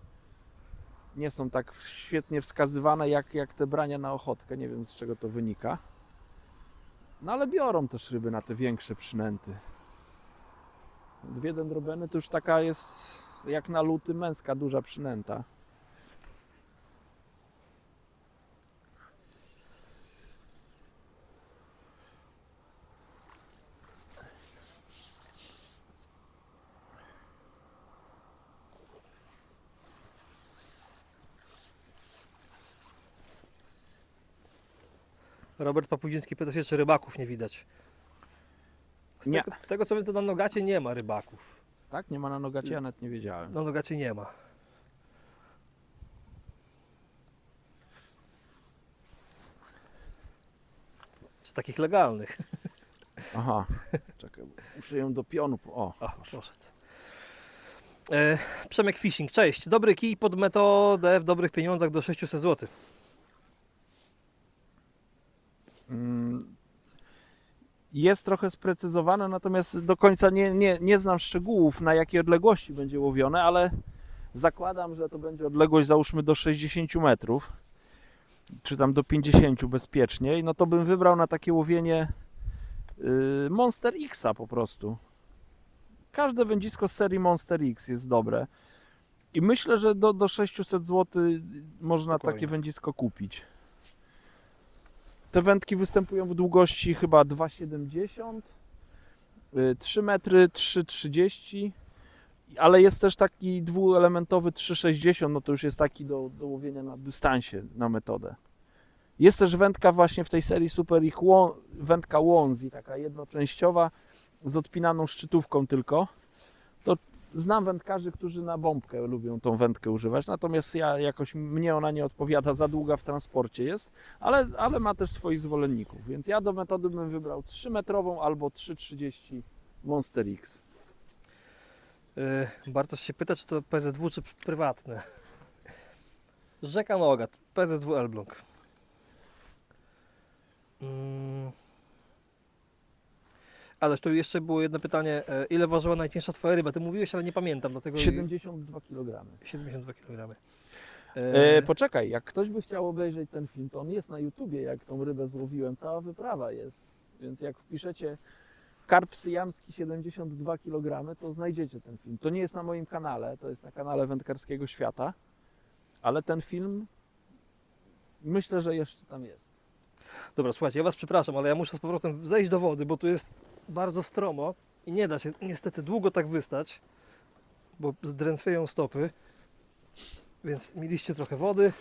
nie są tak świetnie wskazywane jak te brania na ochotkę. Nie wiem, z czego to wynika. No ale biorą też ryby na te większe przynęty. 2 dendrobeny to już taka jest jak na luty męska duża przynęta. Robert Papuziński pyta się, czy rybaków nie widać. Z Nie. tego co wiem, to na Nogacie nie ma rybaków. Tak? Nie ma na Nogacie? Ja nawet nie wiedziałem. Na Nogacie nie ma. Czy takich legalnych? Aha. Czekaj, muszę ją do pionu. O, O, proszę. poszedł. Przemek Fishing, cześć. Dobry kij pod metodę w dobrych pieniądzach do 600 zł. Jest trochę sprecyzowane, natomiast do końca nie znam szczegółów, na jakiej odległości będzie łowione, ale zakładam, że to będzie odległość załóżmy do 60 metrów, czy tam do 50 bezpieczniej, no to bym wybrał na takie łowienie Monster X-a po prostu. Każde wędzisko z serii Monster X jest dobre i myślę, że do 600 zł można Spokojnie. takie wędzisko kupić. Te wędki występują w długości chyba 2,70, 3 metry, 3,30, ale jest też taki dwuelementowy 3,60, no to już jest taki do łowienia na dystansie, na metodę. Jest też wędka właśnie w tej serii Super X, wędka Łązi, taka jednoczęściowa, z odpinaną szczytówką tylko. To znam wędkarzy, którzy na bombkę lubią tą wędkę używać, natomiast ja jakoś, mnie ona nie odpowiada, za długa w transporcie jest, ale ma też swoich zwolenników, więc ja do metody bym wybrał 3-metrową albo 3,30 Monster X. Bartosz się pyta, czy to PZW, czy prywatne. Rzeka Nogat, PZW Elbląg. Ależ tu jeszcze było jedno pytanie, ile ważyła najcięższa twoja ryba? Ty mówiłeś, ale nie pamiętam, dlatego 72 kg. 72 kg. Poczekaj, jak ktoś by chciał obejrzeć ten film, to on jest na YouTubie, jak tą rybę złowiłem, cała wyprawa jest, więc jak wpiszecie karp syjamski 72 kg, to znajdziecie ten film. To nie jest na moim kanale, to jest na kanale Wędkarskiego Świata, ale ten film myślę, że jeszcze tam jest. Dobra, słuchajcie, ja was przepraszam, ale ja muszę z powrotem zejść do wody, bo tu jest bardzo stromo i nie da się niestety długo tak wystać, bo zdrętwieją stopy, więc mieliście trochę wody.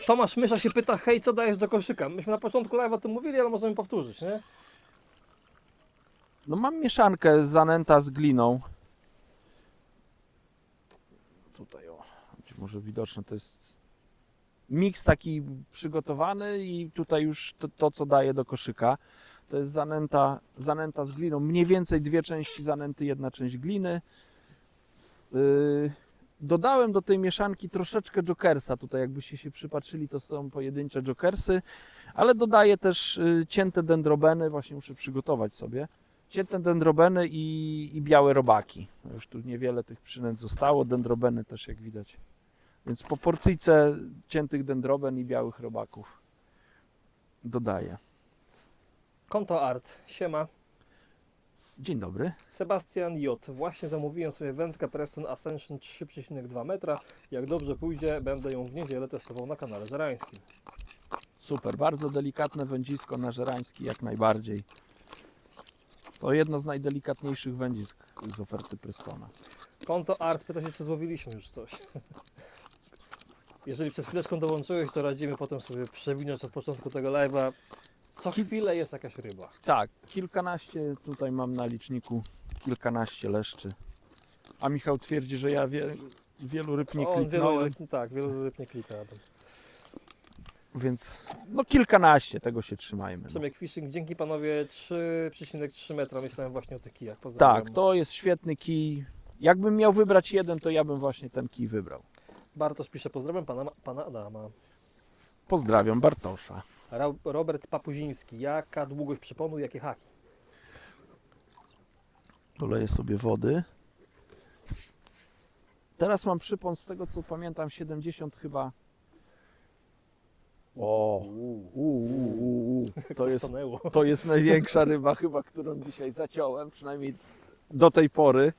Tomasz Mysza się pyta, hej, co dajesz do koszyka? Myśmy na początku live'a o tym mówili, ale możemy powtórzyć, nie? No mam mieszankę zanęta z gliną. Tutaj o, być może widoczne, to jest miks taki przygotowany i tutaj już to co daję do koszyka. To jest zanęta z gliną, mniej więcej 2 części zanęty, 1 część gliny. Dodałem do tej mieszanki troszeczkę jokersa, tutaj jakbyście się przypatrzyli, to są pojedyncze jokersy, ale dodaję też cięte dendrobeny, właśnie muszę przygotować sobie, cięte dendrobeny i białe robaki. No już tu niewiele tych przynęt zostało, dendrobeny też jak widać. Więc po porcyjce ciętych dendroben i białych robaków dodaję. Konto Art, siema. Dzień dobry. Sebastian J. Właśnie zamówiłem sobie wędkę Preston Ascension 3,2 metra. Jak dobrze pójdzie, będę ją w niedzielę testował na kanale żerańskim. Super, bardzo delikatne wędzisko na żerański, jak najbardziej. To jedno z najdelikatniejszych wędzisk z oferty Prestona. Konto Art pyta się, czy złowiliśmy już coś. Jeżeli przed chwileczką dołączyłeś, to radzimy potem sobie przewinąć od początku tego live'a. Co chwilę jest jakaś ryba. Tak, kilkanaście tutaj mam na liczniku, kilkanaście leszczy. A Michał twierdzi, że ja wielu ryb nie kliknąłem, wielu ryb nie klika. więc no kilkanaście, tego się trzymajmy. No. Przemek Fishing, dzięki panowie, 3,3 metra. Myślałem właśnie o tych kijach. Pozdrawiam. Tak, to jest świetny kij. Jakbym miał wybrać jeden, to ja bym właśnie ten kij wybrał. Bartosz pisze, pozdrawiam pana Adama. Pozdrawiam Bartosza. Robert Papuziński, jaka długość przyponu, jakie haki? Doleję sobie wody. Teraz mam przypon, z tego co pamiętam, 70 chyba O, Stanęło. to jest największa ryba chyba, którą dzisiaj zaciąłem, przynajmniej do tej pory.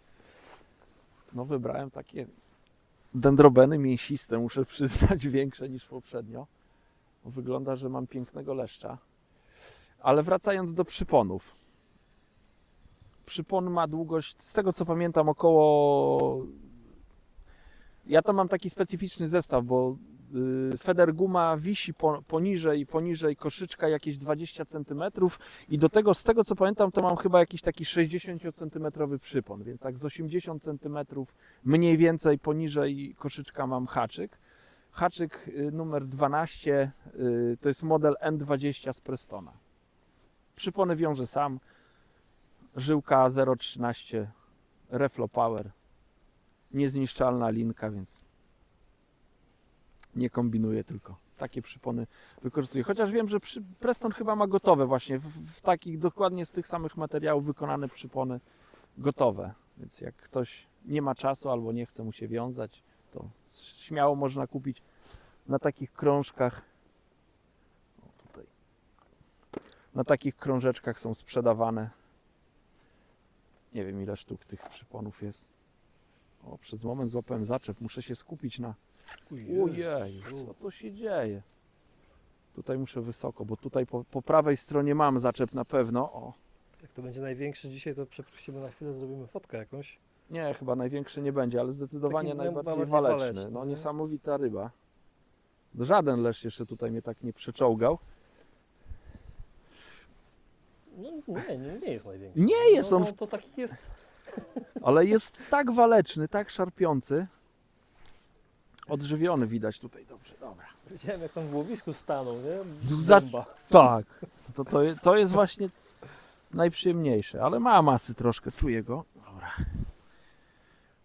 No wybrałem takie dendrobeny mięsiste, muszę przyznać, większe niż poprzednio. Wygląda, że mam pięknego leszcza. Ale wracając do przyponów. Przypon ma długość, z tego co pamiętam, około... Ja to mam taki specyficzny zestaw, bo Federguma wisi poniżej koszyczka jakieś 20 cm i do tego, z tego co pamiętam, to mam chyba jakiś taki 60 cm przypon, więc tak z 80 cm mniej więcej poniżej koszyczka mam haczyk. Haczyk numer 12 to jest model N20 z Prestona. Przypony wiąże sam, żyłka 0,13 Reflo Power, niezniszczalna linka, więc nie kombinuję, tylko takie przypony wykorzystuję. Chociaż wiem, że Preston chyba ma gotowe właśnie, w takich dokładnie z tych samych materiałów wykonane przypony gotowe. Więc jak ktoś nie ma czasu albo nie chce mu się wiązać, to śmiało można kupić na takich krążkach. O, tutaj. Na takich krążeczkach są sprzedawane. Nie wiem, ile sztuk tych przyponów jest. O, przez moment złapałem zaczep, muszę się skupić na... Ojej, co to się dzieje? Tutaj muszę wysoko, bo tutaj po prawej stronie mam zaczep na pewno. O. Jak to będzie największy dzisiaj, to przepuścimy na chwilę, zrobimy fotkę jakąś. Nie, chyba największy nie będzie, ale zdecydowanie Taki najbardziej waleczny, waleczny. No nie? niesamowita ryba. Żaden leszcz jeszcze tutaj mnie tak nie przyczołgał. No nie jest największy. Nie jest on, No, to taki jest. ale jest tak waleczny, tak szarpiący. Odżywiony widać tutaj dobrze, dobra. Widziałem, jak tam w łowisku stanął, nie? Za- Bomba. Tak, to jest właśnie najprzyjemniejsze, ale ma masy troszkę, czuję go. Dobra.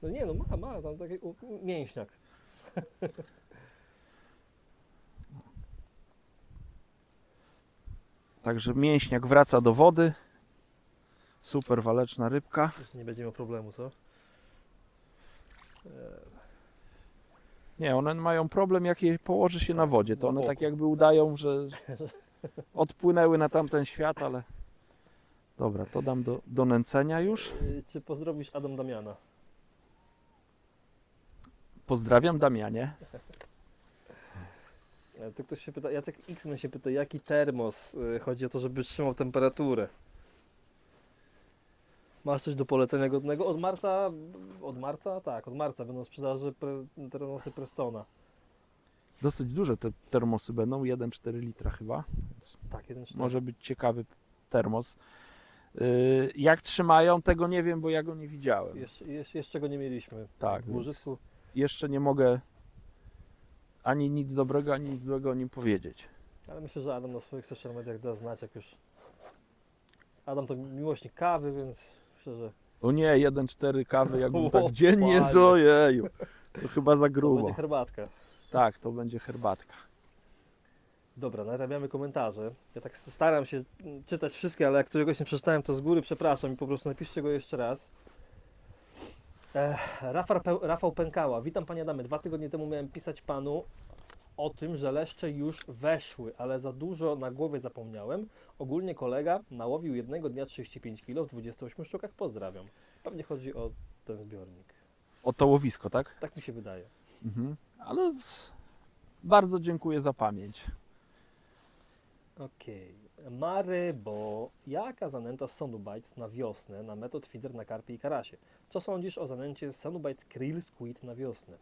No nie, no ma tam taki mięśniak. Także mięśniak wraca do wody. Super waleczna rybka. Już nie będzie miał problemu, co? Nie, one mają problem, jak je położy się na wodzie. To Na one boku. tak jakby udają, że odpłynęły na tamten świat, ale... Dobra, to dam do nęcenia już. Czy pozdrowisz Adam Damiana? Pozdrawiam, Damianie. To ktoś się pyta, Jacek X-Men się pyta, jaki termos? Chodzi o to, żeby trzymał temperaturę. Masz coś do polecenia godnego? Od marca będą w sprzedaży termosy Prestona. Dosyć duże te termosy będą, 1,4 litra chyba. Więc Tak, 1,4. może być ciekawy termos. Jak trzymają, tego nie wiem, bo ja go nie widziałem. Jeszcze go nie mieliśmy Tak, w więc użytku. jeszcze nie mogę ani nic dobrego, ani nic złego o nim powiedzieć. Ale myślę, że Adam na swoich social mediach da znać, jak już... Adam to miłośnik kawy, więc myślę, że O nie, 1,4 kawy, jakbym O, tak dziennie, panie. ojeju, to chyba za to grubo. będzie herbatka. Tak, to będzie herbatka. Dobra, narabiamy komentarze. Ja tak staram się czytać wszystkie, ale jak któregoś nie przeczytałem, to z góry przepraszam i po prostu napiszcie go jeszcze raz. Rafał Pękała. Witam Panie Adamie. 2 tygodnie temu miałem pisać Panu o tym, że leszcze już weszły, ale za dużo na głowie zapomniałem. Ogólnie kolega nałowił jednego dnia 35 kg w 28 sztukach. Pozdrawiam. Pewnie chodzi o ten zbiornik. O to łowisko, tak? Tak mi się wydaje. Mhm. Ale bardzo dziękuję za pamięć. Okej. Marybo, jaka zanęta z Sonubites na wiosnę na metod feeder na karpie i karasie? Co sądzisz o zanęcie z Sonubites Krill Squid na wiosnę?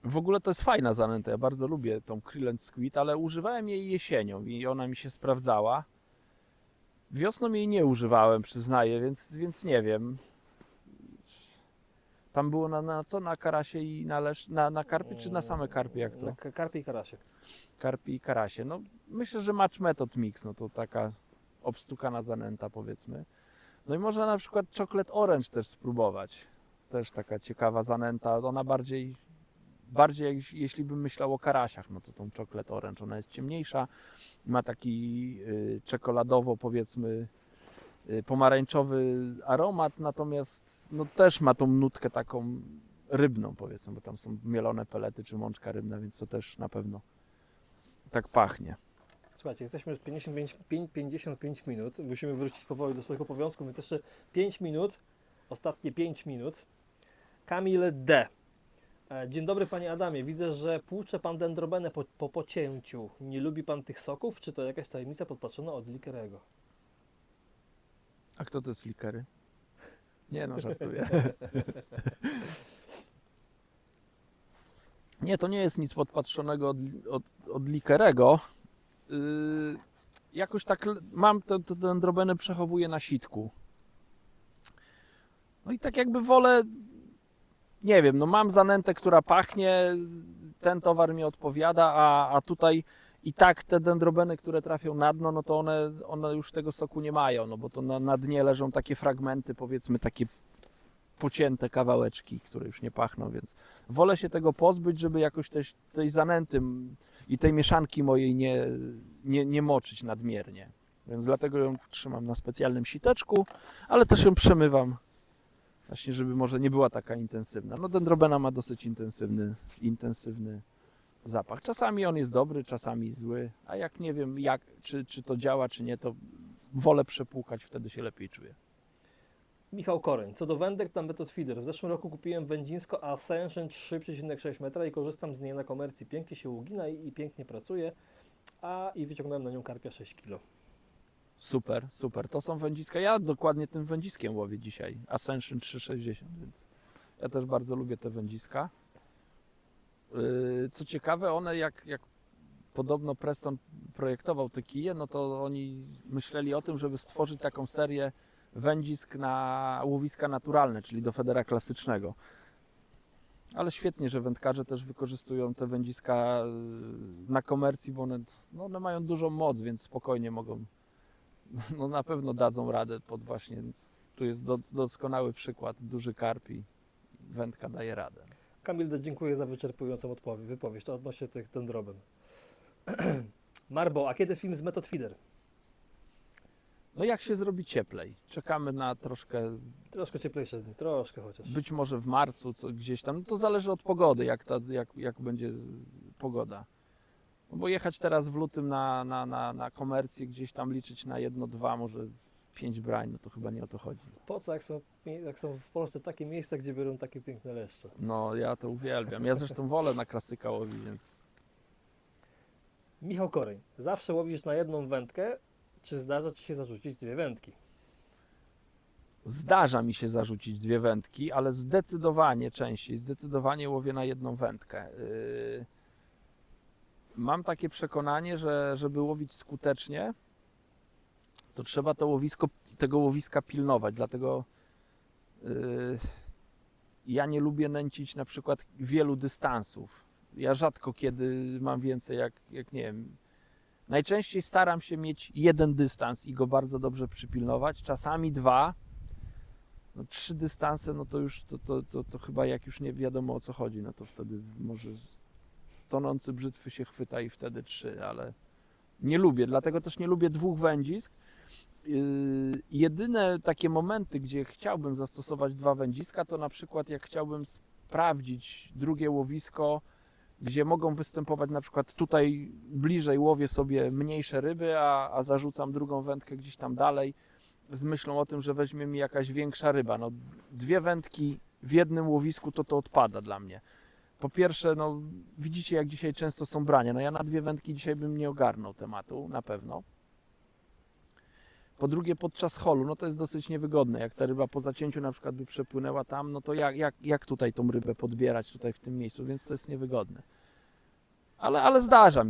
W ogóle to jest fajna zanęta, ja bardzo lubię tą Krill and Squid, ale używałem jej jesienią i ona mi się sprawdzała. Wiosną jej nie używałem, przyznaję, więc nie wiem. Tam było na co? Na karasie i na karpie, czy na same karpie, jak to? Na karpie i karasie. Karpie i karasie. No myślę, że Match Method Mix, no to taka obstukana zanęta, powiedzmy. No i można na przykład Chocolate Orange też spróbować. Też taka ciekawa zanęta. Ona bardziej jeśli bym myślał o karasiach, no to tą Chocolate Orange, ona jest ciemniejsza, ma taki czekoladowo, powiedzmy, pomarańczowy aromat, natomiast no też ma tą nutkę taką rybną, powiedzmy, bo tam są mielone pelety czy mączka rybna, więc to też na pewno tak pachnie. Słuchajcie, jesteśmy już 55 minut. Musimy wrócić powoli do swoich obowiązków, więc jeszcze 5 minut. Ostatnie 5 minut. Kamil D. Dzień dobry panie Adamie. Widzę, że płucze pan dendrobenę po pocięciu. Nie lubi pan tych soków? Czy to jakaś tajemnica podpatrzona od Likerego? A kto to jest likery? Nie no, żartuję. Nie, to nie jest nic podpatrzonego od likerego. Jakoś tak mam te dendrobeny, przechowuję na sitku. No i tak jakby wolę, nie wiem, no mam zanętę, która pachnie, ten towar mi odpowiada, a tutaj i tak te dendrobeny, które trafią na dno, no to one już tego soku nie mają, no bo to na dnie leżą takie fragmenty, powiedzmy takie pocięte kawałeczki, które już nie pachną, więc wolę się tego pozbyć, żeby jakoś tej zanęty i tej mieszanki mojej nie moczyć nadmiernie. Więc dlatego ją trzymam na specjalnym siteczku, ale też ją przemywam, właśnie żeby może nie była taka intensywna. No dendrobena ma dosyć intensywny zapach. Czasami on jest dobry, czasami zły, a jak nie wiem, czy to działa, czy nie, to wolę przepłukać, wtedy się lepiej czuję. Michał Koryń. Co do wędek, tam Method Feeder. W zeszłym roku kupiłem wędzisko Ascension 3,6 metra i korzystam z niej na komercji. Pięknie się ugina i pięknie pracuje, i wyciągnąłem na nią karpia 6 kg. Super, super. To są wędziska. Ja dokładnie tym wędziskiem łowię dzisiaj. Ascension 3,60, więc ja też bardzo lubię te wędziska. Co ciekawe, one jak podobno Preston projektował te kije, no to oni myśleli o tym, żeby stworzyć taką serię wędzisk na łowiska naturalne, czyli do federa klasycznego. Ale świetnie, że wędkarze też wykorzystują te wędziska na komercji, bo one mają dużą moc, więc spokojnie mogą, no na pewno dadzą radę pod właśnie, tu jest doskonały przykład, duży karp i wędka daje radę. Kamil D. dziękuję za wyczerpującą wypowiedź. To odnośnie tych dendroben. Marbo, a kiedy film z Method Feeder? No jak się zrobi cieplej? Czekamy na troszkę, Troszkę cieplejsze dni, troszkę chociaż. być może w marcu, gdzieś tam, no to zależy od pogody, jak będzie pogoda. No bo jechać teraz w lutym na komercję, gdzieś tam liczyć na 1, 2, może 5 brań, no to chyba nie o to chodzi. Po co, jak są w Polsce takie miejsca, gdzie biorą takie piękne leszcze? No ja to uwielbiam. Ja zresztą wolę na klasyka łowić, więc Michał Koryń. Zawsze łowisz na jedną wędkę, czy zdarza ci się zarzucić 2 wędki? zdarza mi się zarzucić 2 wędki, ale zdecydowanie łowię na jedną wędkę. Mam takie przekonanie, że żeby łowić skutecznie, to trzeba tego łowiska pilnować, dlatego ja nie lubię nęcić na przykład wielu dystansów. Ja rzadko kiedy mam więcej, jak nie wiem. Najczęściej staram się mieć 1 dystans i go bardzo dobrze przypilnować, czasami 2, no 3 dystanse, no to już to chyba jak już nie wiadomo o co chodzi, no to wtedy może tonący brzytwy się chwyta i wtedy 3, ale nie lubię, dlatego też nie lubię 2 wędzisk. Jedyne takie momenty, gdzie chciałbym zastosować 2 wędziska, to na przykład jak chciałbym sprawdzić drugie łowisko, gdzie mogą występować, na przykład tutaj bliżej łowię sobie mniejsze ryby, a zarzucam drugą wędkę gdzieś tam dalej z myślą o tym, że weźmie mi jakaś większa ryba. No, 2 wędki w jednym łowisku to odpada dla mnie. Po pierwsze, no widzicie jak dzisiaj często są brania. No ja na 2 wędki dzisiaj bym nie ogarnął tematu, na pewno. Po drugie, podczas holu, no to jest dosyć niewygodne. Jak ta ryba po zacięciu na przykład by przepłynęła tam, no to jak tutaj tą rybę podbierać tutaj w tym miejscu, więc to jest niewygodne. Ale zdarza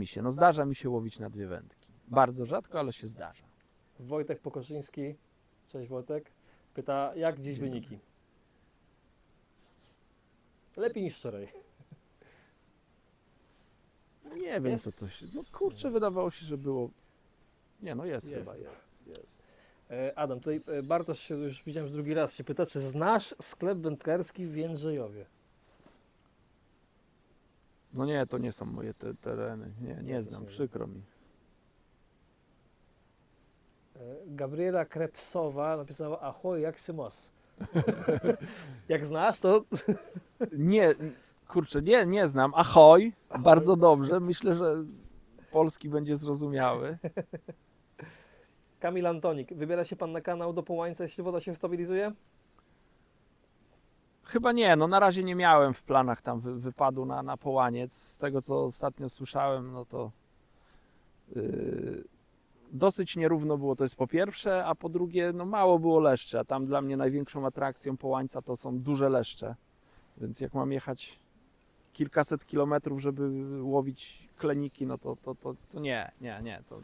mi się łowić na 2 wędki. Bardzo rzadko, ale się zdarza. Wojtek Pokoszyński, cześć Wojtek, pyta, jak dziś wyniki? Lepiej niż wczoraj. Nie wiem Jest? co to się... No kurczę, wydawało się, że było... Nie, no jest Jest, chyba, jest. jest. Adam, tutaj Bartosz się już widziałem że drugi raz się pyta, czy znasz sklep wędkarski w Jędrzejowie? No nie, to nie są moje tereny. Nie znam, przykro mi. Gabriela Krepsowa napisała, ahoj, jak se masz? Jak znasz, to Nie, kurczę, nie znam. Ahoj, bardzo dobrze. Myślę, że polski będzie zrozumiały. Kamil Antonik. Wybiera się pan na kanał do Połańca, jeśli woda się stabilizuje? Chyba nie, no na razie nie miałem w planach tam wypadu na Połaniec. Z tego, co ostatnio słyszałem, no to dosyć nierówno było, to jest po pierwsze, a po drugie, no mało było leszczy, a tam dla mnie największą atrakcją Połańca to są duże leszcze. Więc jak mam jechać kilkaset kilometrów, żeby łowić kleniki, no to nie, to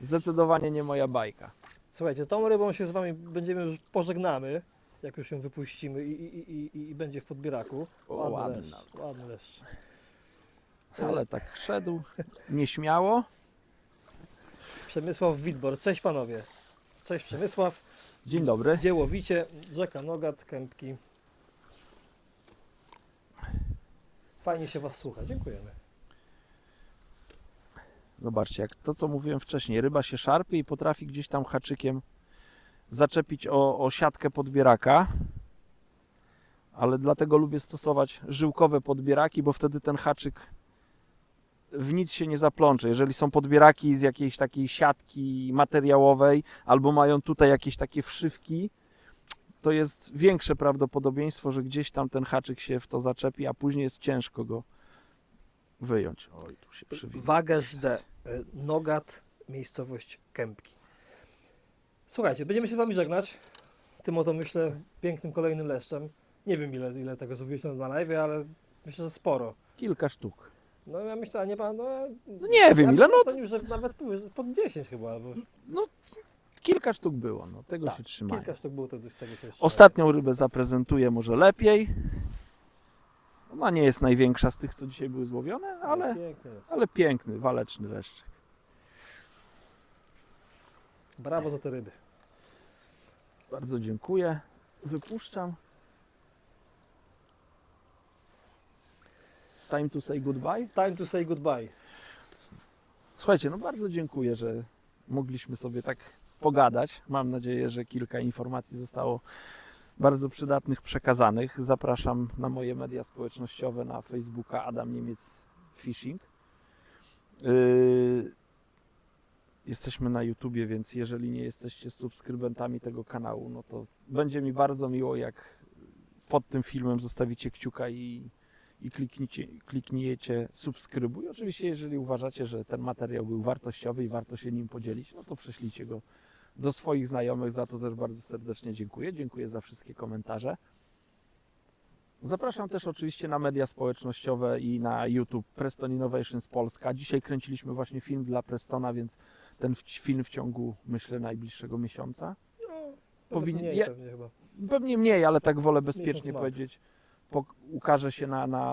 zdecydowanie nie moja bajka. Słuchajcie, tą rybą się z wami będziemy już pożegnamy, jak już ją wypuścimy i będzie w podbieraku. O, Ładny ładna. leszcz, ładny leszcz. Ale tak szedł, nieśmiało. Przemysław Witbor. Cześć panowie. Cześć Przemysław. Dzień dobry. Gdzie łowicie? Rzeka Nogat, Kępki. Fajnie się was słucha. Dziękujemy. Zobaczcie, jak to, co mówiłem wcześniej, ryba się szarpie i potrafi gdzieś tam haczykiem zaczepić o siatkę podbieraka, ale dlatego lubię stosować żyłkowe podbieraki, bo wtedy ten haczyk w nic się nie zaplącze. Jeżeli są podbieraki z jakiejś takiej siatki materiałowej albo mają tutaj jakieś takie wszywki, to jest większe prawdopodobieństwo, że gdzieś tam ten haczyk się w to zaczepi, a później jest ciężko go wyjąć. Oj, tu się przywinął. Wagerz D. Nogat, miejscowość Kępki. Słuchajcie, będziemy się z wami żegnać. Tym oto, myślę, pięknym kolejnym leszczem. Nie wiem ile tego złowiliście na live, ale myślę, że sporo. Kilka sztuk. No ja myślę, a nie pan, No nie wiem ja ile, bym no ocenił, że nawet pod 10 chyba, albo kilka sztuk było, no tego tak, się trzymałem. kilka sztuk było tego się jeszcze. Ostatnią rybę zaprezentuję może lepiej. Ona nie jest największa z tych, co dzisiaj były złowione, Piękny jest. ale piękny, waleczny leszczyk. Brawo za te ryby. Bardzo dziękuję. Wypuszczam. Time to say goodbye. Time to say goodbye. Słuchajcie, no bardzo dziękuję, że mogliśmy sobie tak pogadać. Mam nadzieję, że kilka informacji zostało bardzo przydatnych przekazanych. Zapraszam na moje media społecznościowe, na Facebooka Adam Niemiec Fishing. Jesteśmy na YouTubie, więc jeżeli nie jesteście subskrybentami tego kanału, no to będzie mi bardzo miło, jak pod tym filmem zostawicie kciuka i klikniecie subskrybuj. Oczywiście, jeżeli uważacie, że ten materiał był wartościowy i warto się nim podzielić, no to prześlijcie go do swoich znajomych. Za to też bardzo serdecznie dziękuję. Dziękuję za wszystkie komentarze. Zapraszam też oczywiście na media społecznościowe i na YouTube Preston Innovations Polska. Dzisiaj kręciliśmy właśnie film dla Prestona, więc ten film w ciągu, myślę, najbliższego miesiąca. Powinien pewnie chyba. Pewnie mniej, ale tak wolę Miesiąc bezpiecznie max. powiedzieć. Ukaże się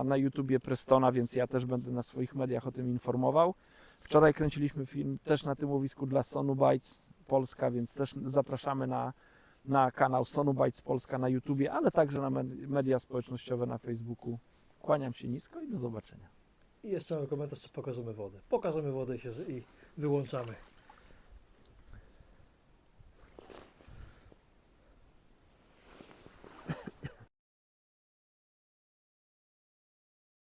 na YouTubie Prestona, więc ja też będę na swoich mediach o tym informował. Wczoraj kręciliśmy film też na tym łowisku dla Sonubites Polska, więc też zapraszamy na kanał Sonubites Polska na YouTubie, ale także na media społecznościowe na Facebooku. Kłaniam się nisko i do zobaczenia. I jeszcze mamy komentarz, czy pokażemy wodę. Pokażemy wodę i wyłączamy.